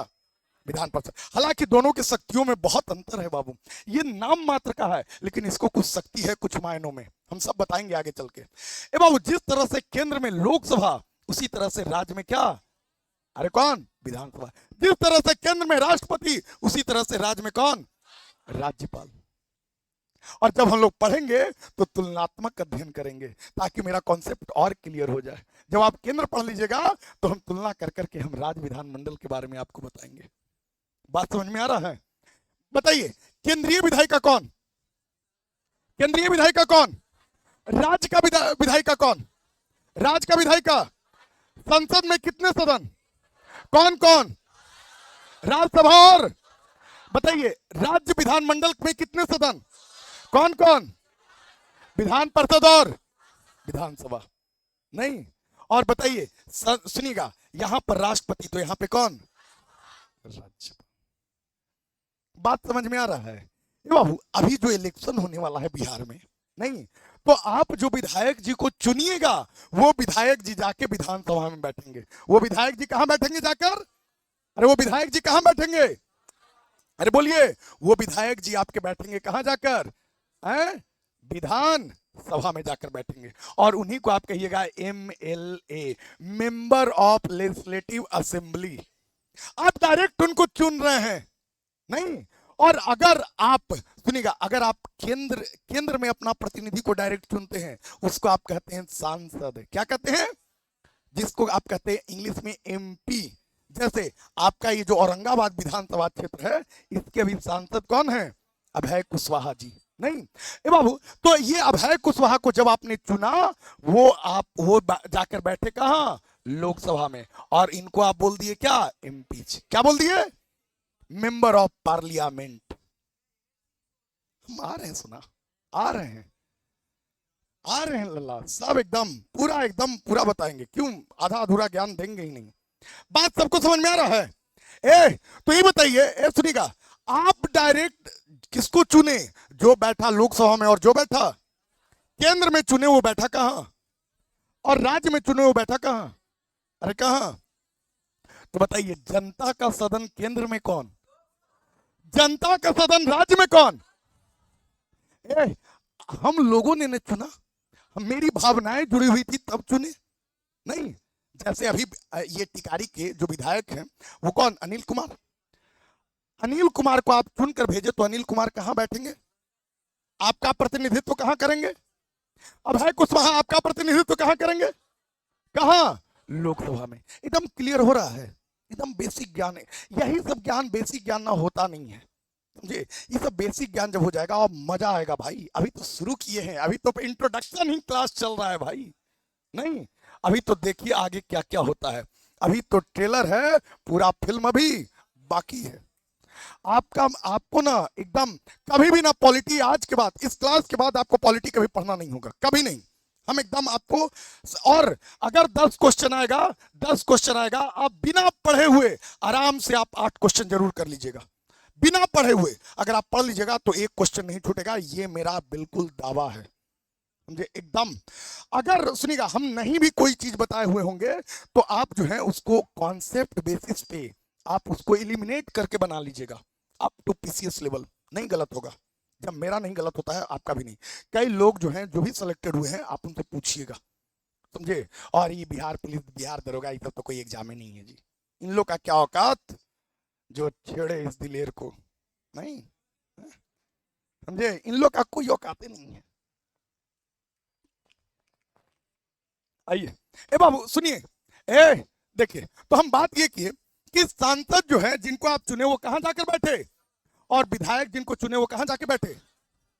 विधान परिषद। हालांकि दोनों की शक्तियों में बहुत अंतर है बाबू, ये नाम मात्र का है, लेकिन इसको कुछ शक्ति है कुछ मायनों में। हम सब बताएंगे आगे चल के। ए बाबू, जिस तरह से केंद्र में लोकसभा, उसी तरह से राज्य में क्या? अरे कौन? विधानसभा। जिस तरह से केंद्र में राष्ट्रपति, उसी तरह से राज्य में कौन? राज्यपाल। और जब हम लोग पढ़ेंगे तो तुलनात्मक अध्ययन करेंगे, ताकि मेरा कॉन्सेप्ट और क्लियर हो जाए। जब आप केंद्र पढ़ लीजिएगा तो हम तुलना कर करके हम राज्य विधान मंडल के बारे में आपको बताएंगे। बात समझ में आ रहा है? बताइए, केंद्रीय विधायिका कौन? केंद्रीय विधायिका कौन? राज्य का विधायिका कौन? राज्य का विधायिका। संसद में कितने सदन? कौन कौन? राज्यसभा। और बताइए, राज्य विधानमंडल में कितने सदन? कौन कौन? विधान परिषद और विधानसभा। नहीं। और बताइए, सुनिएगा, यहां पर राष्ट्रपति, तो यहां पे कौन? राज्यपाल। बात समझ में आ रहा है? बाबू, अभी जो इलेक्शन होने वाला है बिहार में, नहीं तो आप जो विधायक जी को चुनिएगा, वो विधायक जी जाके विधानसभा में बैठेंगे। वो विधायक जी कहां बैठेंगे जाकर? अरे वो विधायक जी कहां बैठेंगे? अरे बोलिए, वो विधायक जी आपके बैठेंगे कहां जाकर? विधान सभा में जाकर बैठेंगे। और उन्हीं को आप कहिएगा MLA, member of legislative assembly. आप डायरेक्ट उनको चुन रहे हैं, नहीं। और अगर आप, सुनिएगा, अगर आप केंद्र में अपना प्रतिनिधि को डायरेक्ट चुनते हैं, उसको आप कहते हैं सांसद। क्या कहते हैं? जिसको आप कहते हैं इंग्लिश में MP। जैसे आपका ये जो औरंगाबाद विधानसभा क्षेत्र है, इसके भी सांसद कौन है? अभय कुशवाहा जी। नहीं ए बाबू, तो ये अभय कुशवाहा को जब आपने चुना, वो जाकर बैठे कहां? लोकसभा में। और इनको आप बोल दिए क्या? MP। क्या बोल दिए? Member of parliament. हम आ रहे हैं, सुना? आ रहे हैं लल्ला सब, एकदम पूरा बताएंगे। क्यों आधा अधूरा ज्ञान देंगे ही नहीं? बात सबको समझ में आ रहा है? तो ये बताइए, सुनिएगा, आप डायरेक्ट किसको चुने? जो बैठा लोकसभा में, और जो बैठा केंद्र में चुने वो बैठा कहां? और राज्य में चुने वो बैठा कहां? अरे कहां? तो बताइए, जनता का सदन केंद्र में कौन? जनता का सदन राज्य में कौन? हम लोगों ने चुना, मेरी भावनाएं जुड़ी हुई थी तब चुने, नहीं। जैसे अभी ये टिकारी के जो विधायक हैं, वो कौन? अनिल कुमार। अनिल कुमार को आप चुनकर भेजे तो अनिल कुमार कहां बैठेंगे? आपका प्रतिनिधित्व कहां करेंगे? अभय कुशवाहा आपका प्रतिनिधित्व कहां करेंगे? कहां? लोकसभा में। एकदम क्लियर हो रहा है? एकदम बेसिक ज्ञान है। यही सब ज्ञान बेसिक ज्ञान ना होता नहीं है, समझे? ये सब बेसिक ज्ञान जब हो जाएगा और मजा आएगा भाई। अभी तो शुरू किए हैं, अभी तो इंट्रोडक्शन ही क्लास चल रहा है भाई, नहीं। अभी तो देखिए आगे क्या क्या होता है। अभी तो ट्रेलर है, पूरा फिल्म अभी बाकी है। आपको ना एकदम कभी भी ना पॉलिटी, आज के बाद, इस क्लास के बाद आपको पॉलिटी कभी पढ़ना नहीं होगा, कभी नहीं। हम एकदम आपको, और अगर 10 क्वेश्चन आएगा, आप बिना पढ़े हुए आराम से आप 8 क्वेश्चन जरूर कर लीजिएगा, बिना पढ़े हुए। अगर आप पढ़ लीजिएगा तो एक क्वेश्चन नहीं छूटेगा, ये मेरा बिल्कुल दावा है। समझे एकदम। अगर सुनिएगा हम नहीं भी कोई चीज बताए हुए होंगे तो आप जो है उसको कॉन्सेप्ट बेसिस पे आप उसको एलिमिनेट करके बना लीजिएगा अप टू पीसीएस लेवल, नहीं गलत होगा। जब मेरा नहीं गलत होता है आपका भी नहीं। कई लोग जो हैं जो भी सिलेक्टेड हुए हैं आप उनसे पूछिएगा, समझे। और ये बिहार पुलिस, बिहार दरोगा, ये सब तो कोई एग्जाम ही नहीं है जी। इन लोग का क्या औकात जो छेड़े इस दिलेर को, नहीं समझे। इन लोग का कोई औकात ही नहीं है। आइए ए बाबू सुनिए, ए देखिए, तो हम बात ये किए कि सांसद जो है जिनको आप चुने वो कहां जाकर बैठे, और विधायक जिनको चुने वो कहां जाके बैठे,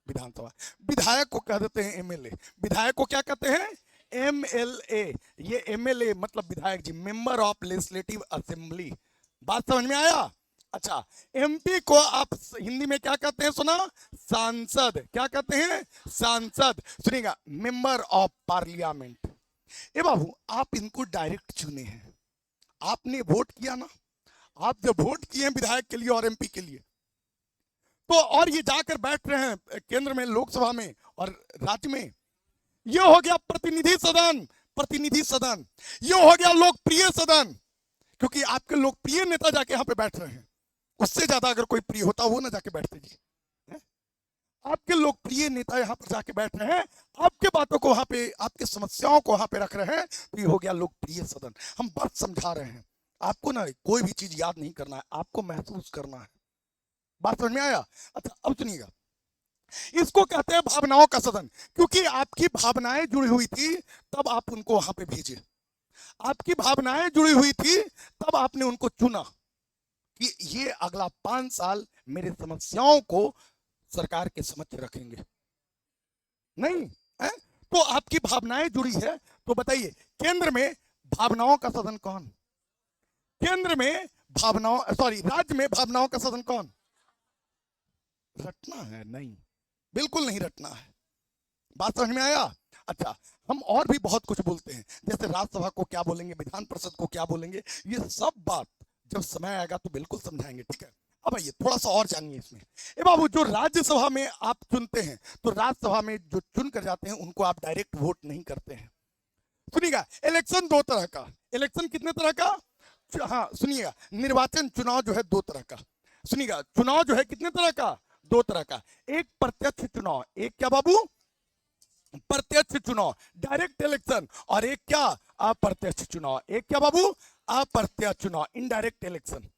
विधानसभा। विधायक को कह देते हैं एमएलए, विधायक को क्या कहते हैं, एमएलए। ये एमएलए मतलब विधायक जी, मेंबर ऑफ लेजिस्लेटिव असेंबली। बात समझ में आया। अच्छा, एमपी को आप हिंदी में क्या कहते हैं, सुना, सांसद। क्या कहते हैं, सांसद। सुनिएगा, मेंबर ऑफ पार्लियामेंट। ए बाबू आप इनको डायरेक्ट चुने हैं, आपने वोट किया ना। आप जब वोट किए हैं विधायक के लिए और एमपी के लिए, तो और ये जाकर बैठ रहे हैं केंद्र में, लोकसभा में और राज्य में। ये हो गया प्रतिनिधि सदन, प्रतिनिधि सदन। ये हो गया लोकप्रिय सदन, क्योंकि आपके लोकप्रिय नेता जाके यहां पे बैठ रहे हैं। उससे ज्यादा अगर कोई प्रिय होता वो ना जाके बैठते जी। आपके लोकप्रिय नेता यहां पर जाके बैठ रहे हैं, आपके बातों को वहां पे, आपके समस्याओं को वहां पे रख रहे हैं, तो ये हो गया लोकप्रिय सदन। हम बात समझा रहे हैं आपको ना, कोई भी चीज याद नहीं करना है, आपको महसूस करना है। बात समझ में आया। अच्छा अब सुनिएगा, इसको कहते हैं भावनाओं का सदन, क्योंकि आपकी भावनाएं जुड़ी हुई थी तब आप उनको वहां पे भेजे। आपकी भावनाएं जुड़ी हुई थी तब आपने उनको चुना कि ये अगला 5 साल मेरे समस्याओं को सरकार के समक्ष रखेंगे, नहीं है? तो आपकी भावनाएं जुड़ी है। तो बताइए केंद्र में भावनाओं का सदन कौन, केंद्र में भावनाओं, सॉरी राज्य में भावनाओं का सदन कौन। रटना है नहीं, बिल्कुल नहीं रटना है। बात समझ में आया। अच्छा, हम और भी बहुत कुछ बोलते हैं, जैसे राज्यसभा को क्या बोलेंगे, विधान परिषद को क्या बोलेंगे, ये सब बात जब समय आएगा तो बिल्कुल समझाएंगे, ठीक है। अब आइए थोड़ा सा और जानिए इसमें। ए बाबू, जो राज्यसभा में आप चुनते हैं, तो राज्यसभा में जो चुन कर जाते हैं उनको आप डायरेक्ट वोट नहीं करते हैं। सुनिएगा, इलेक्शन 2 तरह का, इलेक्शन कितने तरह का, हाँ सुनिएगा, निर्वाचन चुनाव जो है 2 तरह का। सुनिएगा, चुनाव जो है कितने तरह का, 2 तरह का। एक प्रत्यक्ष चुनाव, एक क्या बाबू, प्रत्यक्ष चुनाव डायरेक्ट इलेक्शन, और एक क्या, अप्रत्यक्ष चुनाव। एक क्या बाबू, अप्रत्यक्ष चुनाव इनडायरेक्ट इलेक्शन।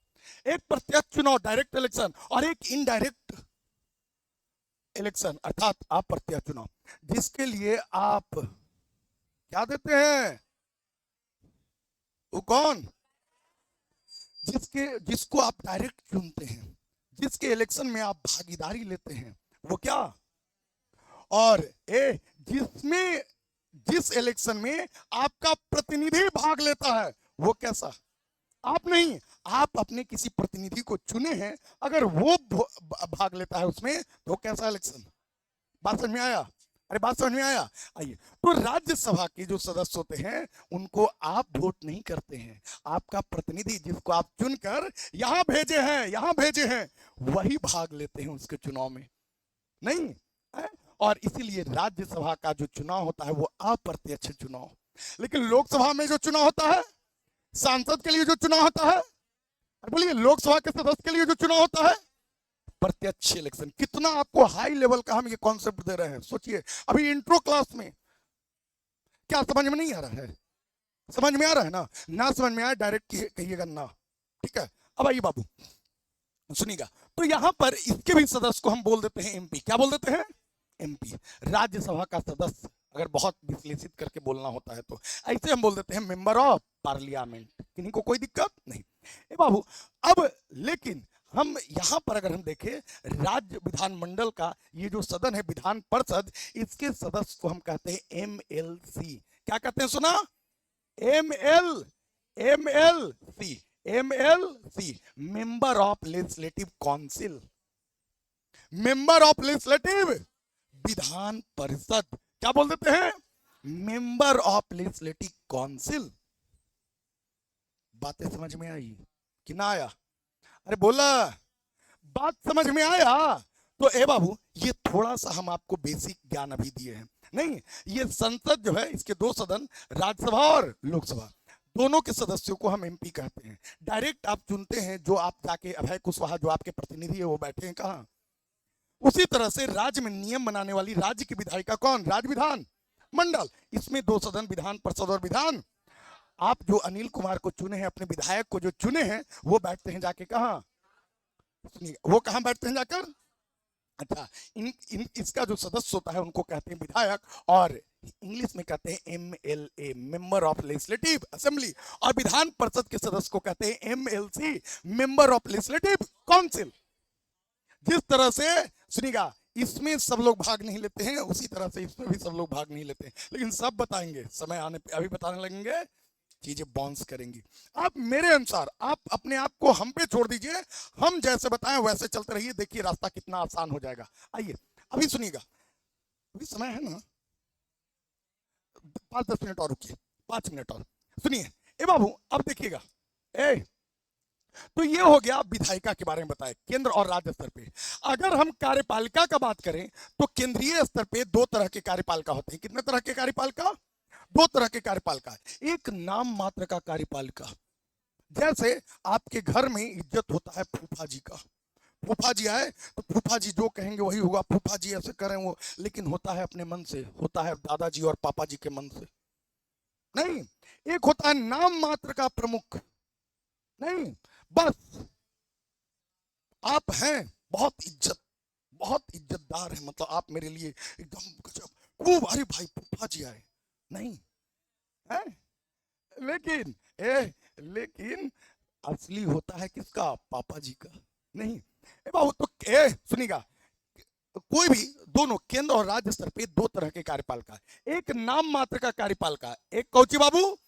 एक प्रत्यक्ष चुनाव डायरेक्ट इलेक्शन, और एक इनडायरेक्ट इलेक्शन अर्थात अप्रत्यक्ष चुनाव, जिसके लिए आप क्या देते हैं, वो कौन, जिसको आप डायरेक्ट चुनते हैं, जिसके इलेक्शन में आप भागीदारी लेते हैं, वो क्या, और जिसमें, जिस इलेक्शन में आपका प्रतिनिधि भाग लेता है, वो कैसा। आप नहीं, आप अपने किसी प्रतिनिधि को चुने हैं, अगर वो भाग लेता है उसमें, तो कैसा इलेक्शन। बात समझ में आया, अरे बात समझ में आया। आइए, तो राज्यसभा के जो सदस्य होते हैं उनको आप वोट नहीं करते हैं, आपका प्रतिनिधि जिसको आप चुनकर यहां भेजे हैं, यहां भेजे हैं, वही भाग लेते हैं उसके चुनाव में, नहीं है? और इसीलिए राज्यसभा का जो चुनाव होता है वो अप्रत्यक्ष चुनाव। लेकिन लोकसभा में जो चुनाव होता है, सांसद के लिए जो चुनाव होता है, बोलिए लोकसभा के सदस्य के लिए जो चुनाव होता है, प्रत्यक्ष इलेक्शन। कितना आपको हाई लेवल का हम ये कॉन्सेप्ट दे रहे हैं, सोचिए। अभी इंट्रो क्लास में क्या समझ में नहीं आ रहा है, समझ में आ रहा है ना, ना समझ में आया डायरेक्ट कहिएगा ना, ठीक है। अब आइए बाबू सुनिएगा, तो यहां पर इसके भी सदस्य को हम बोल देते हैं एमपी। क्या बोल देते हैं, एमपी। राज्यसभा का सदस्य अगर बहुत विश्लेषित करके बोलना होता है तो ऐसे हम बोल देते हैं मेंबर ऑफ पार्लियामेंट। किन्हीं को कोई दिक्कत नहीं। ए बाबू, अब लेकिन हम यहां पर अगर हम देखें, राज्य विधानमंडल का ये जो सदन है विधान परिषद, इसके सदस्य को हम कहते हैं एमएलसी। क्या कहते हैं, सुना, MLC, MLC, member of legislative council, member of legislative, Vidhan Parishad. क्या बोल देते हैं, मेंबर ऑफ लेजिस्लेटिव काउंसिल। बातें समझ में आई कि ना आया, अरे बोला, बात समझ में आया। तो ए बाबू, ये थोड़ा सा हम आपको बेसिक ज्ञान अभी दिए हैं, नहीं, ये संसद जो है इसके दो सदन, राज्यसभा और लोकसभा, दोनों के सदस्यों को हम एमपी कहते हैं। डायरेक्ट आप चुनते हैं, जो आप जाके अभय कुशवाहा जो आपके प्रतिनिधि है वो बैठे हैं कहाँ। उसी तरह से राज्य में नियम बनाने वाली राज्य की विधायिका कौन, राज्य विधान मंडल, इसमें दो सदन, विधान परिषद और विधान। आप जो अनिल कुमार को चुने हैं, अपने विधायक को जो चुने हैं, वो बैठते हैं जाके कहाँ, वो कहाँ बैठते हैं जाकर, अच्छा, इसका जो सदस्य होता है उनको कहते हैं विधायक, और इंग्लिश में कहते हैं MLA, member of legislative assembly, और विधान परिषद के सदस्य को कहते हैं MLC, member of legislative council. जिस तरह से सुनिएगा, इसमें सब लोग भाग नहीं लेते हैं, उसी तरह से इसमें भी सब लोग भाग नहीं लेते हैं, लेकिन सब बताएंगे समय आने पे, अभी बताने लगेंगे, चीजें बाउंस करेंगी। आप मेरे अनुसार आप अपने आप को हम पे छोड़ दीजिए, हम जैसे बताएं वैसे चलते रहिए, देखिए रास्ता कितना आसान हो जाएगा। आइए अभी सुनिएगा, अभी समय है ना, 5-10 मिनट और रुकिए, 5 मिनट और सुनिए। ए बाबू अब देखिएगा, तो ये हो गया विधायिका के बारे में बताया, केंद्र और राज्य स्तर पे। अगर हम कार्यपालिका का बात करें तो केंद्रीय स्तर पे दो तरह के कार्यपालिका होते हैं। कितने तरह के कार्यपालिका, दो तरह के कार्यपालिका। एक नाम मात्र का कार्यपालिका, जैसे आपके घर में इज्जत होता है फूफा जी का, फूफा जी आए तो फूफा जी जो कहेंगे वही होगा, फूफा जी ऐसे करें वो, लेकिन होता है अपने मन से, होता है दादाजी और पापा जी के मन से नहीं। एक होता है नाम मात्र का प्रमुख, नहीं बस आप हैं बहुत इज्जतदार है, मतलब आप मेरे लिए एकदम गजब, खूब, अरे भाई फूफा जी आए, नहीं है, लेकिन असली होता है किसका, पापा जी का, नहीं। बाबू तो सुनिएगा, कोई भी दोनों केंद्र और राज्य स्तर पे दो तरह के कार्यपालिका, एक नाम मात्र का कार्यपालिका, एक कौची बाबू,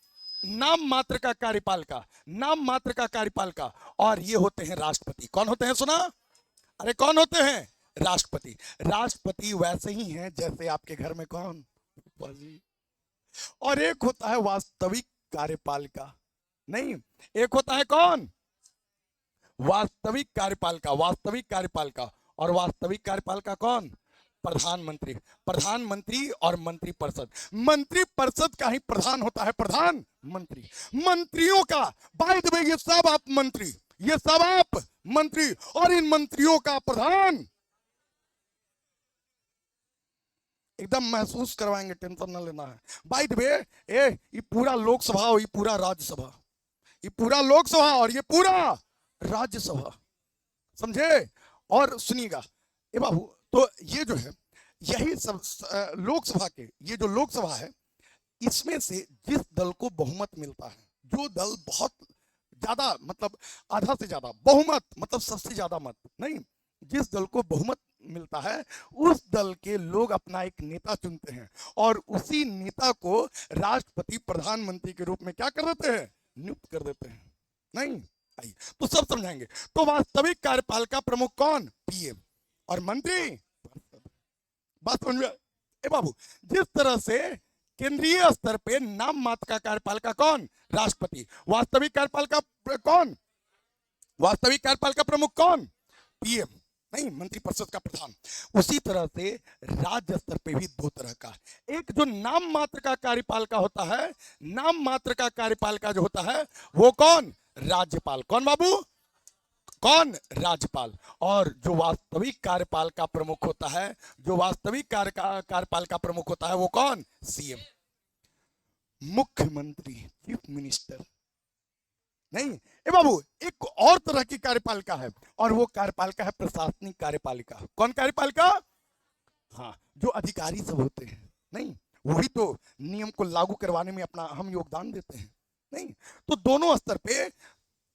नाम मात्र का कार्यपालिका, नाम मात्र का कार्यपालिका, और ये होते हैं राष्ट्रपति। कौन होते हैं, सुना, अरे कौन होते हैं, राष्ट्रपति। राष्ट्रपति वैसे ही हैं जैसे आपके घर में कौन, और एक होता है वास्तविक कार्यपालिका, नहीं, एक होता है कौन, वास्तविक कार्यपालिका, वास्तविक कार्यपालिका, और वास्तविक कार्यपालिका कौन, प्रधानमंत्री। प्रधानमंत्री और मंत्रिपरिषद, मंत्रिपरिषद का ही प्रधान होता है प्रधानमंत्री। मंत्रियों का, बाय द वे ये सब आप मंत्री, ये सब आप मंत्री, और इन मंत्रियों का प्रधान, एकदम महसूस करवाएंगे, टेंशन न लेना है। बाय द वे ये पूरा लोकसभा और ये पूरा राज्यसभा, ये पूरा लोकसभा और ये पूरा राज्यसभा, समझे। और सुनिएगा ए बाबू, तो ये जो है, यही सब लोकसभा के, ये जो लोकसभा है, इसमें से जिस दल को बहुमत मिलता है, जो दल बहुत ज्यादा, मतलब आधा से ज्यादा बहुमत, मतलब सबसे ज्यादा मत नहीं, जिस दल को बहुमत मिलता है उस दल के लोग अपना एक नेता चुनते हैं, और उसी नेता को राष्ट्रपति प्रधानमंत्री के रूप में क्या कर देते हैं, नियुक्त कर देते हैं, नहीं। आइए तो सब समझाएंगे। तो वास्तविक कार्यपालिका प्रमुख कौन, PM, और मंत्री, बात समझ में। ए बाबू, जिस तरह से केंद्रीय स्तर पे नाम मात्र का कार्यपालिका कौन, राष्ट्रपति, वास्तविक कार्यपालिका कौन, वास्तविक कार्यपालिका प्रमुख कौन, PM, नहीं, मंत्रिपरिषद का प्रधान। उसी तरह से राज्य स्तर पे भी दो तरह का, एक जो नाम मात्र का कार्यपालिका होता है, नाम मात्र का कार्यपालिका जो होता है वो कौन, राज्यपाल। कौन बाबू, कौन, राज्यपाल। और जो वास्तविक कार्यपालिका प्रमुख होता है, जो वास्तविक कार्यपालिका प्रमुख होता है वो कौन, CM, मुख्यमंत्री, चीफ मिनिस्टर, नहीं। ए बाबू, एक और तरह की कार्यपालिका है, और वो कार्यपालिका है प्रशासनिक कार्यपालिका। कौन कार्यपालिका, हाँ, जो अधिकारी सब होते हैं, नहीं, वही तो नियम को लागू करवाने में अपना अहम योगदान देते हैं, नहीं। तो दोनों स्तर पे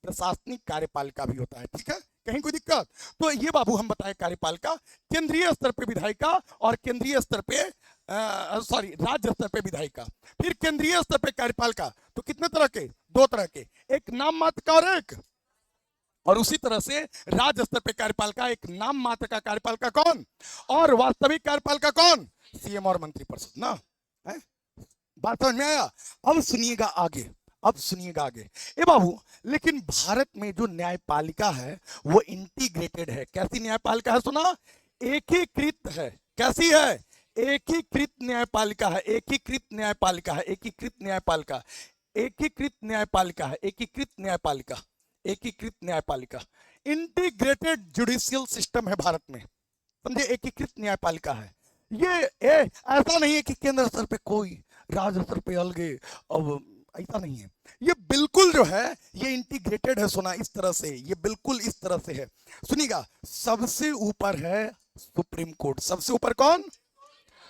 प्रशासनिक कार्यपालिका भी होता है, ठीक है, कहीं कोई दिक्कत। तो ये बाबू हम बताए कार्यपालिका, केंद्रीय स्तर पे विधायिका, और केंद्रीय स्तर पे राज्य स्तर पे विधायिका। फिर केंद्रीय स्तर पे कार्यपालिका तो कितने तरह के, दो तरह के, एक नाम मात्र का और एक, और उसी तरह से राज्य स्तर पे कार्यपालिका, एक नाम मात्र का कार्यपालिका कौन, और वास्तविक कार्यपालिका कौन, CM और मंत्रिपरिषद, ना है। बात समझ में आया। अब सुनिएगा आगे, अब सुनिएगा आगे। ए बाबू, लेकिन भारत में जो न्यायपालिका है वो इंटीग्रेटेड है। कैसी न्यायपालिका है, सुना, एकीकृत है। कैसी है, एकीकृत न्यायपालिका है, एकीकृत न्यायपालिका है, एकीकृत न्यायपालिका, एकीकृत न्यायपालिका है, एकीकृत न्यायपालिका, एकीकृत न्यायपालिका। इंटीग्रेटेड जुडिशियल सिस्टम है भारत में, समझे, एकीकृत न्यायपालिका है। ये ऐसा नहीं है कि केंद्र स्तर पे कोई, राज्य स्तर पे अलगे, अब ऐसा नहीं है। ये बिल्कुल जो है ये इंटीग्रेटेड है, सुना इस तरह से, ये बिल्कुल इस तरह से है। सुनिएगा, सबसे ऊपर है सुप्रीम कोर्ट। सबसे ऊपर कौन?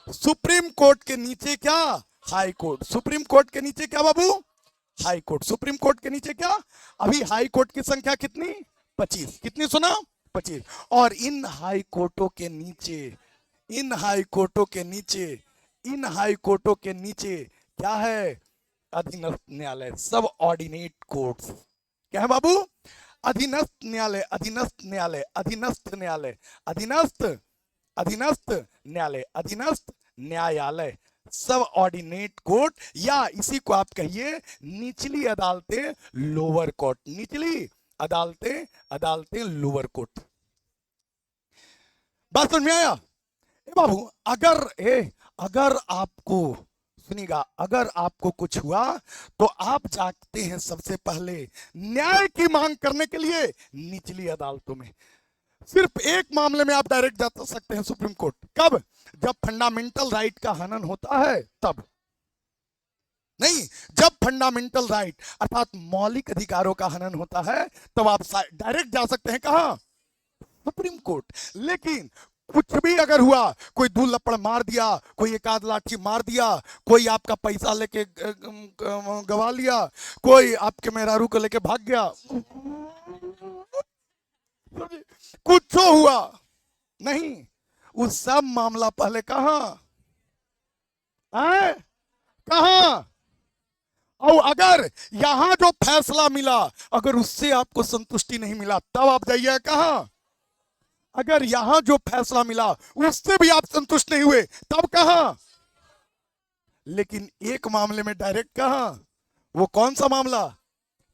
सुप्रीम कोर्ट के नीचे क्या? High court. सुप्रीम कोर्ट के नीचे क्या बाबू? High court. सुप्रीम कोर्ट के नीचे क्या? अभी हाई कोर्ट की संख्या कितनी? 25। कितनी सुना? 25। और इन हाई कोर्टों के नीचे, इन हाई कोर्टों के नीचे, इन हाई कोर्टों के नीचे क्या है? अधीनस्थ न्यायालय, सब ऑर्डिनेट कोर्ट्स। क्या है बाबू? अधीनस्थ न्यायालय, अधीनस्थ न्यायालय, अधीनस्थ न्यायालय, अधीनस्थ, अधीनस्थ न्यायालय, अधीनस्थ न्यायालय, सब ऑर्डिनेट कोर्ट, या इसी को आप कहिए निचली अदालतें, लोअर कोर्ट। निचली अदालतें, अदालतें लोअर कोर्ट। बात समझ में आया? बाबू अगर आपको, सुनिएगा, अगर आपको कुछ हुआ तो आप जाते हैं सबसे पहले न्याय की मांग करने के लिए निचली अदालतों में। सिर्फ एक मामले में आप डायरेक्ट जा सकते हैं सुप्रीम कोर्ट। कब? जब फंडामेंटल राइट का हनन होता है तब। नहीं, जब फंडामेंटल राइट अर्थात मौलिक अधिकारों का हनन होता है तब आप डायरेक्ट जा सकते हैं। कहां? Supreme court. लेकिन कुछ भी अगर हुआ, कोई दो लपड़ मार दिया, कोई एक आध लाठी मार दिया, कोई आपका पैसा लेके गवा लिया, कोई आपके मेहरारू को लेके भाग गया, कुछ हुआ नहीं, उस सब मामला पहले कहां? कहां? और अगर यहां जो फैसला मिला अगर उससे आपको संतुष्टि नहीं मिला तब आप जाइए कहां? अगर यहां जो फैसला मिला उससे भी आप संतुष्ट नहीं हुए तब कहां? लेकिन एक मामले में डायरेक्ट कहां? वो कौन सा मामला?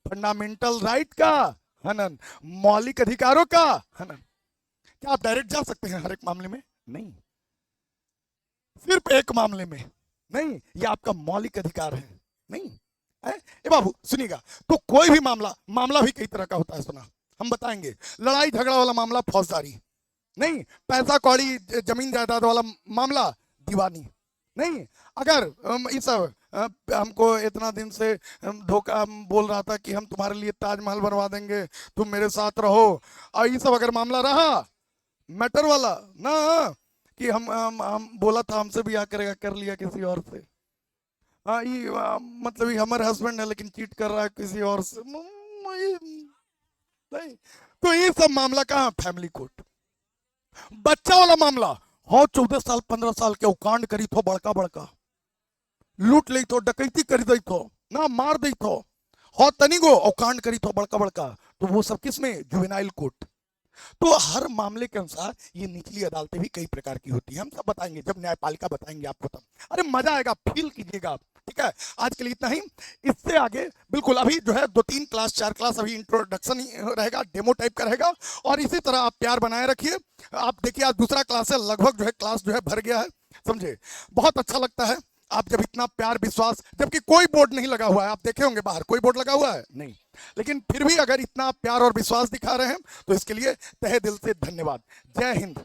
फंडामेंटल राइट का हनन, मौलिक अधिकारों का हनन। क्या आप डायरेक्ट जा सकते हैं हर एक मामले में? नहीं, सिर्फ एक मामले में। नहीं, ये आपका मौलिक अधिकार है। नहीं ए बाबू सुनिएगा, तो कोई भी मामला भी कई तरह का होता है, सुना हम बताएंगे। लड़ाई झगड़ा वाला मामला फौजदारी नहीं, पैसा कौड़ी जमीन जायदाद वाला मामला दीवानी नहीं। अगर ये सब हमको इतना दिन से धोखा बोल रहा था कि हम तुम्हारे लिए ताजमहल बनवा देंगे, तुम मेरे साथ रहो, और ये सब अगर मामला रहा मैटर वाला ना, कि हम बोला था हमसे भी करेगा, कर लिया किसी और से, मतलब ये हमारे हस्बैंड है लेकिन चीट कर रहा है किसी और से, नहीं, तो ये सब मामला कहाँ? Family court. बच्चा वाला मामला हो, 14 साल 15 साल के कांड करी थो, बड़का बड़का लूट ली थो, डकैती कर दी थो ना, मार दी थो, हो तनिगो और कांड करी थो बड़का बड़का, तो वो सब किसमें? Juvenile court. तो हर मामले के अनुसार ये निचली अदालतें भी कई प्रकार की होती हैं, हम सब बताएंगे जब न्यायपालिका बताएंगे आपको तब। अरे मजा आएगा, फील कीजिएगा आप। ठीक है, आज के लिए इतना ही। इससे आगे बिल्कुल अभी जो है 2-3 क्लास 4 क्लास अभी इंट्रोडक्शन ही रहेगा, डेमो टाइप का रहेगा, और इसी तरह आप प्यार बनाए रखिए। आप देखिए आज दूसरा क्लास है, लगभग जो है क्लास जो है भर गया है, समझे। बहुत अच्छा लगता है आप जब इतना प्यार विश्वास, जबकि कोई बोर्ड नहीं लगा हुआ है, आप देखे होंगे बाहर कोई बोर्ड लगा हुआ है नहीं, लेकिन फिर भी अगर इतना प्यार और विश्वास दिखा रहे हैं तो इसके लिए तहे दिल से धन्यवाद। जय हिंद।